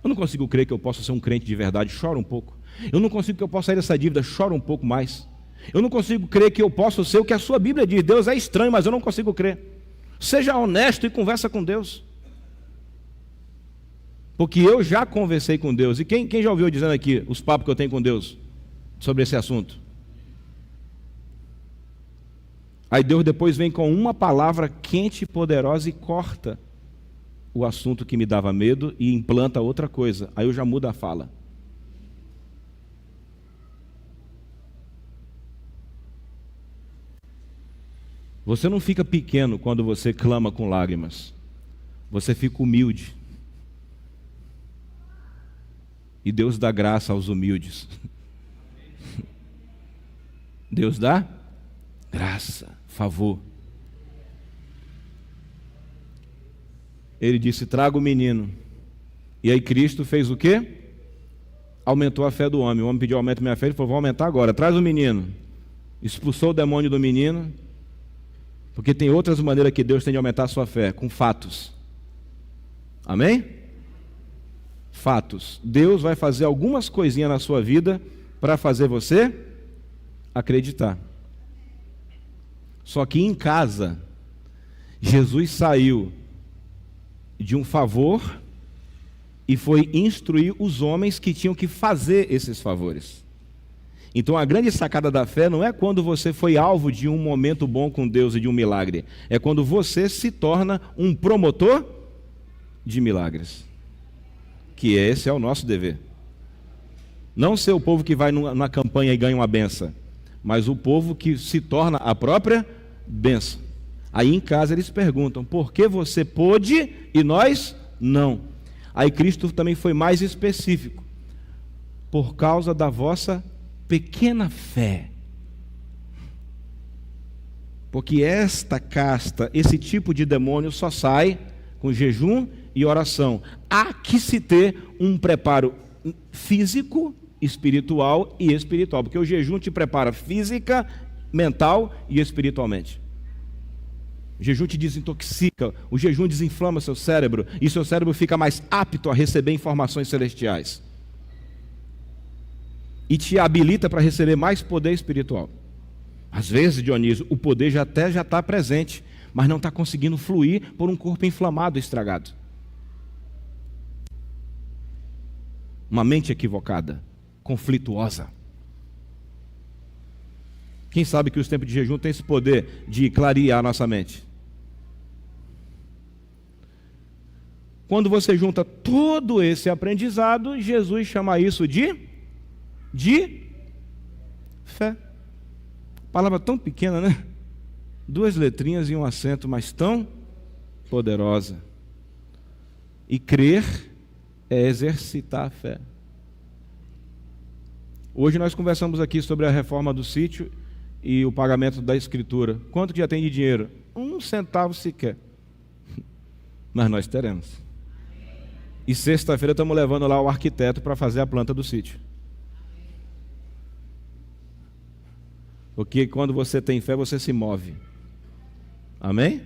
Eu não consigo crer que eu possa ser um crente de verdade. Chora um pouco. Eu não consigo que eu possa sair dessa dívida. Chora um pouco mais. Eu não consigo crer que eu possa ser o que a sua Bíblia diz. Deus é estranho, mas eu não consigo crer. Seja honesto e conversa com Deus. Porque eu já conversei com Deus. E quem já ouviu dizendo aqui os papos que eu tenho com Deus sobre esse assunto? Aí Deus depois vem com uma palavra quente e poderosa e corta o assunto que me dava medo e implanta outra coisa. Aí eu já mudo a fala. Você não fica pequeno quando você clama com lágrimas. Você fica humilde. E Deus dá graça aos humildes. Deus dá graça, favor. Ele disse: traga o menino. E aí Cristo fez o quê? Aumentou a fé do homem. O homem pediu aumento da minha fé, ele falou: vou aumentar agora. Traz o menino. Expulsou o demônio do menino. Porque tem outras maneiras que Deus tem de aumentar a sua fé, com fatos. Amém? Fatos. Deus vai fazer algumas coisinhas na sua vida para fazer você acreditar. Só que em casa, Jesus saiu de um favor e foi instruir os homens que tinham que fazer esses favores. Então a grande sacada da fé não é quando você foi alvo de um momento bom com Deus e de um milagre, é quando você se torna um promotor de milagres, que esse é o nosso dever. Não ser o povo que vai numa campanha e ganha uma benção, mas o povo que se torna a própria benção. Aí em casa eles perguntam, por que você pôde e nós não? Aí Cristo também foi mais específico, por causa da vossa pequena fé. Porque esta casta, esse tipo de demônio só sai com jejum e oração. Há que se ter um preparo físico, espiritual e espiritual, porque o jejum te prepara física, mental e espiritualmente. O jejum te desintoxica, o jejum desinflama seu cérebro, e seu cérebro fica mais apto a receber informações celestiais. E te habilita para receber mais poder espiritual. Às vezes, Dionísio, o poder já está presente, mas não está conseguindo fluir por um corpo inflamado, estragado. Uma mente equivocada, conflituosa. Quem sabe que os tempos de jejum têm esse poder de clarear a nossa mente? Quando você junta todo esse aprendizado, Jesus chama isso de fé. Palavra tão pequena, né? 2 letrinhas e um acento, mas tão poderosa. E crer é exercitar a fé. Hoje nós conversamos aqui sobre a reforma do sítio e o pagamento da escritura. Quanto que já tem de dinheiro? 1 centavo sequer. Mas nós teremos. E sexta-feira estamos levando lá o arquiteto para fazer a planta do sítio. Porque quando você tem fé, você se move. Amém?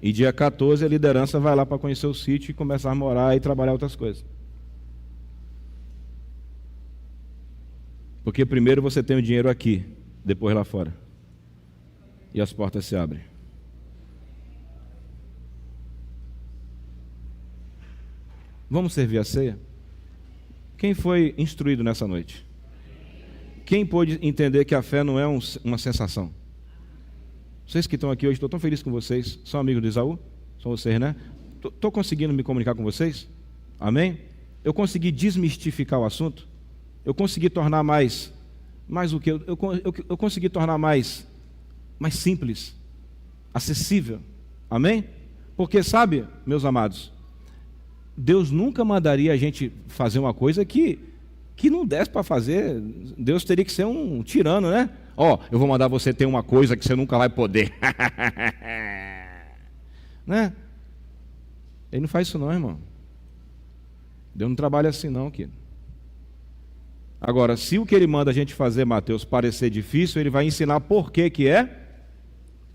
E dia 14 a liderança vai lá para conhecer o sítio e começar a morar e trabalhar outras coisas. Porque primeiro você tem o dinheiro aqui, depois lá fora. E as portas se abrem. Vamos servir a ceia? Quem foi instruído nessa noite? Quem pôde entender que a fé não é uma sensação? Vocês que estão aqui hoje, estou tão feliz com vocês. São amigos de Isaú? São vocês, né? Estou conseguindo me comunicar com vocês? Amém? Eu consegui desmistificar o assunto? Eu consegui tornar mais o que? Eu consegui tornar mais simples, acessível. Amém? Porque sabe, meus amados, Deus nunca mandaria a gente fazer uma coisa que não desse para fazer. Deus teria que ser um tirano, né? Eu vou mandar você ter uma coisa que você nunca vai poder. Né? Ele não faz isso não, irmão. Deus não trabalha assim não, querido. Agora, se o que ele manda a gente fazer, Mateus, parecer difícil, ele vai ensinar por que que é,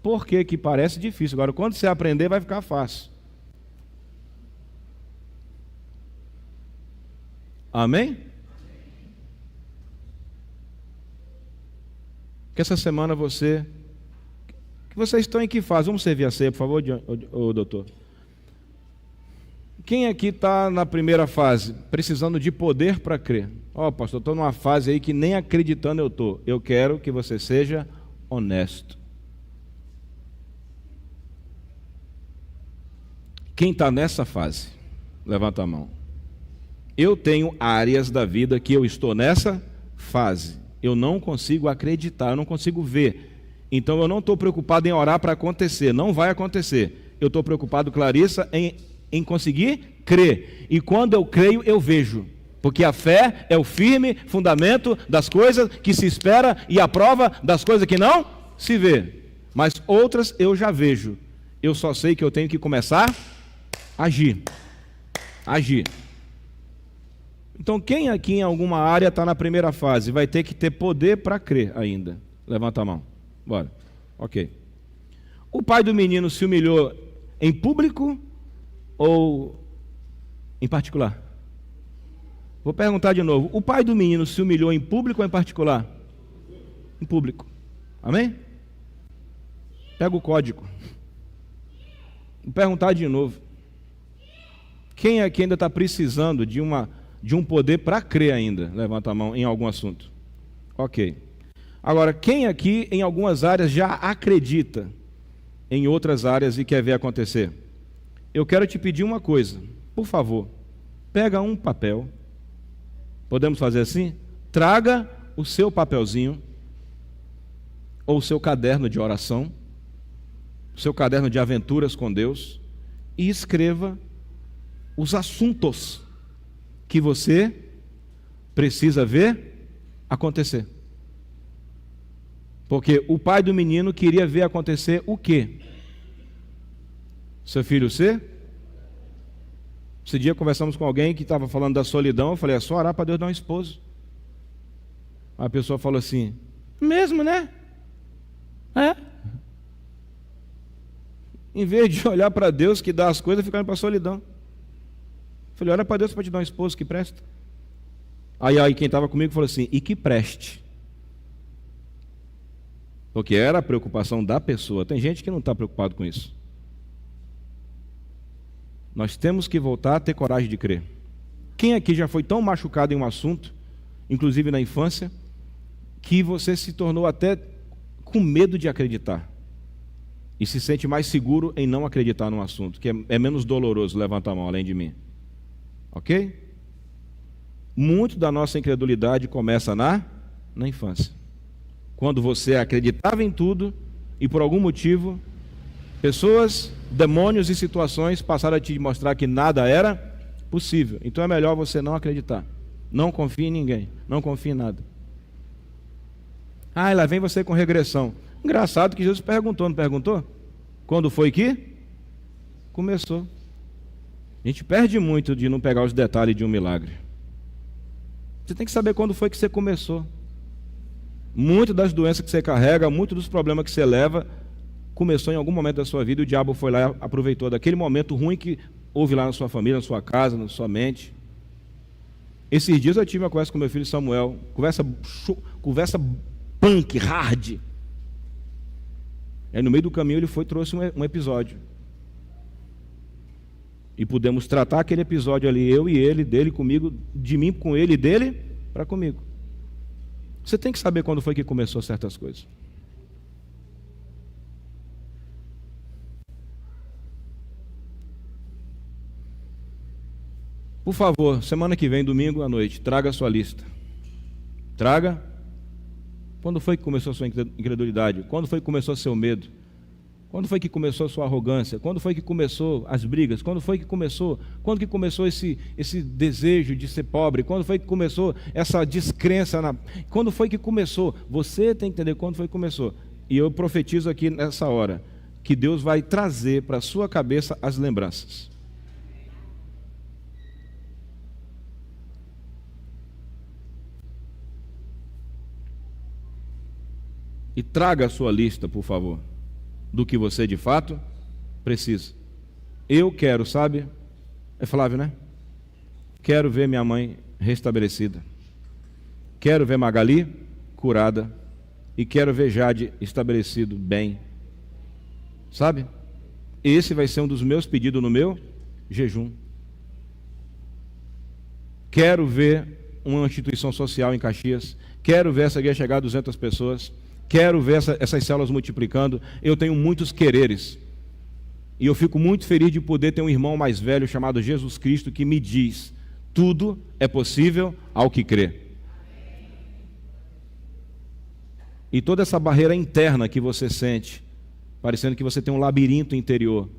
por que que parece difícil. Agora, quando você aprender, vai ficar fácil. Amém? Que essa semana que vocês estão em que fase? Vamos servir a ceia, por favor, doutor. Quem aqui está na primeira fase, precisando de poder para crer? Pastor, estou numa fase aí que nem acreditando eu estou. Eu quero que você seja honesto. Quem está nessa fase? Levanta a mão. Eu tenho áreas da vida que eu estou nessa fase. Eu não consigo acreditar, eu não consigo ver. Então eu não estou preocupado em orar para acontecer. Não vai acontecer. Eu estou preocupado, Clarissa, em conseguir crer. E quando eu creio, eu vejo. Porque a fé é o firme fundamento das coisas que se espera e a prova das coisas que não se vê. Mas outras eu já vejo. Eu só sei que eu tenho que começar a agir. Então quem aqui em alguma área está na primeira fase vai ter que ter poder para crer ainda. Levanta a mão. Bora. Ok. O pai do menino se humilhou em público ou em particular? Vou perguntar de novo. O pai do menino se humilhou em público ou em particular? Em público. Amém? Pega o código. Vou perguntar de novo. Quem aqui ainda está precisando de um poder para crer ainda? Levanta a mão em algum assunto. Ok. Agora, quem aqui em algumas áreas já acredita em outras áreas e quer ver acontecer? Eu quero te pedir uma coisa. Por favor, pega um papel. Podemos fazer assim? Traga o seu papelzinho ou o seu caderno de oração, o seu caderno de aventuras com Deus e escreva os assuntos que você precisa ver acontecer. Porque o pai do menino queria ver acontecer o quê? Seu filho ser? Esse dia conversamos com alguém que estava falando da solidão. Eu falei, é só orar para Deus dar um esposo. A pessoa falou assim, mesmo, né? É. Em vez de olhar para Deus que dá as coisas, ficar para a solidão. Eu falei, olha para Deus para te dar um esposo que presta. Aí quem estava comigo falou assim, e que preste. Porque era a preocupação da pessoa. Tem gente que não está preocupado com isso. Nós temos que voltar a ter coragem de crer. Quem aqui já foi tão machucado em um assunto, inclusive na infância, que você se tornou até com medo de acreditar e se sente mais seguro em não acreditar num assunto, que é menos doloroso? Levanta a mão, além de mim. Ok? Muito da nossa incredulidade começa na infância. Quando você acreditava em tudo e por algum motivo pessoas, demônios e situações passaram a te mostrar que nada era possível. Então é melhor você não acreditar. Não confie em ninguém, não confie em nada. Lá vem você com regressão. Engraçado que Jesus perguntou, não perguntou? Quando foi que começou? A gente perde muito de não pegar os detalhes de um milagre. Você tem que saber quando foi que você começou. Muitas das doenças que você carrega, muitos dos problemas que você leva, começou em algum momento da sua vida e o diabo foi lá e aproveitou daquele momento ruim que houve lá na sua família, na sua casa, na sua mente. Esses dias eu tive uma conversa com meu filho Samuel, conversa punk, hard. Aí no meio do caminho ele trouxe um episódio. E pudemos tratar aquele episódio ali, eu e ele, dele comigo, de mim com ele e dele para comigo. Você tem que saber quando foi que começou certas coisas. Por favor, semana que vem, domingo à noite, traga a sua lista. Traga. Quando foi que começou a sua incredulidade? Quando foi que começou o seu medo? Quando foi que começou a sua arrogância? Quando foi que começou as brigas? Quando foi que começou? Quando que começou esse desejo de ser pobre? Quando foi que começou essa descrença? Quando foi que começou? Você tem que entender quando foi que começou. E eu profetizo aqui nessa hora que Deus vai trazer para a sua cabeça as lembranças. E traga a sua lista, por favor, do que você de fato precisa. Eu quero, sabe? É Flávio, né? Quero ver minha mãe restabelecida. Quero ver Magali curada. E quero ver Jade estabelecido bem. Sabe? Esse vai ser um dos meus pedidos no meu jejum. Quero ver uma instituição social em Caxias. Quero ver essa igreja chegar a 200 pessoas. Quero ver essas células multiplicando. Eu tenho muitos quereres. E eu fico muito feliz de poder ter um irmão mais velho chamado Jesus Cristo que me diz: tudo é possível ao que crê. E toda essa barreira interna que você sente, parecendo que você tem um labirinto interior,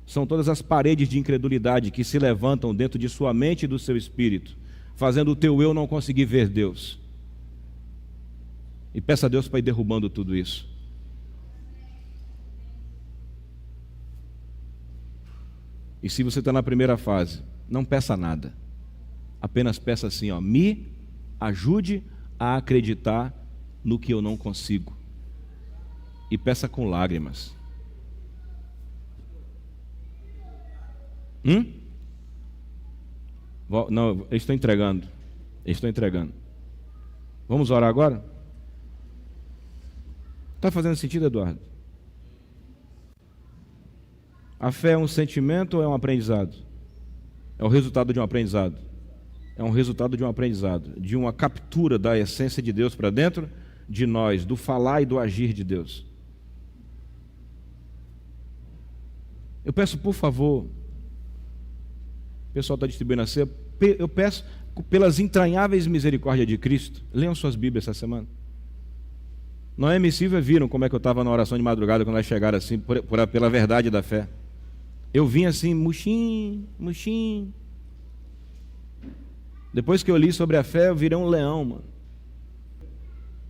são todas as paredes de incredulidade que se levantam dentro de sua mente e do seu espírito, fazendo o teu eu não conseguir ver Deus. E peça a Deus para ir derrubando tudo isso. E se você está na primeira fase, não peça nada. Apenas peça assim, me ajude a acreditar no que eu não consigo. E peça com lágrimas. Não, eu estou entregando. Vamos orar agora? Está fazendo sentido, Eduardo? A fé é um sentimento ou é um aprendizado? É o resultado de um aprendizado. É um resultado de um aprendizado, de uma captura da essência de Deus para dentro de nós, do falar e do agir de Deus. Eu peço, por favor, o pessoal está distribuindo a ceia, eu peço, pelas entranháveis misericórdias de Cristo, leiam suas Bíblias essa semana. Noé e Silvia viram como é que eu estava na oração de madrugada, quando nós chegaram assim, pela verdade da fé. Eu vim assim, murchinho. Depois que eu li sobre a fé, eu virei um leão, mano.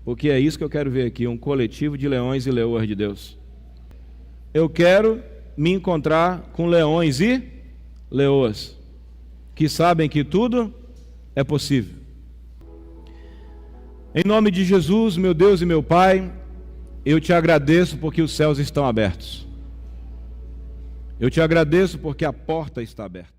Porque é isso que eu quero ver aqui, um coletivo de leões e leoas de Deus. Eu quero me encontrar com leões e leoas, que sabem que tudo é possível. Em nome de Jesus, meu Deus e meu Pai, eu te agradeço porque os céus estão abertos. Eu te agradeço porque a porta está aberta.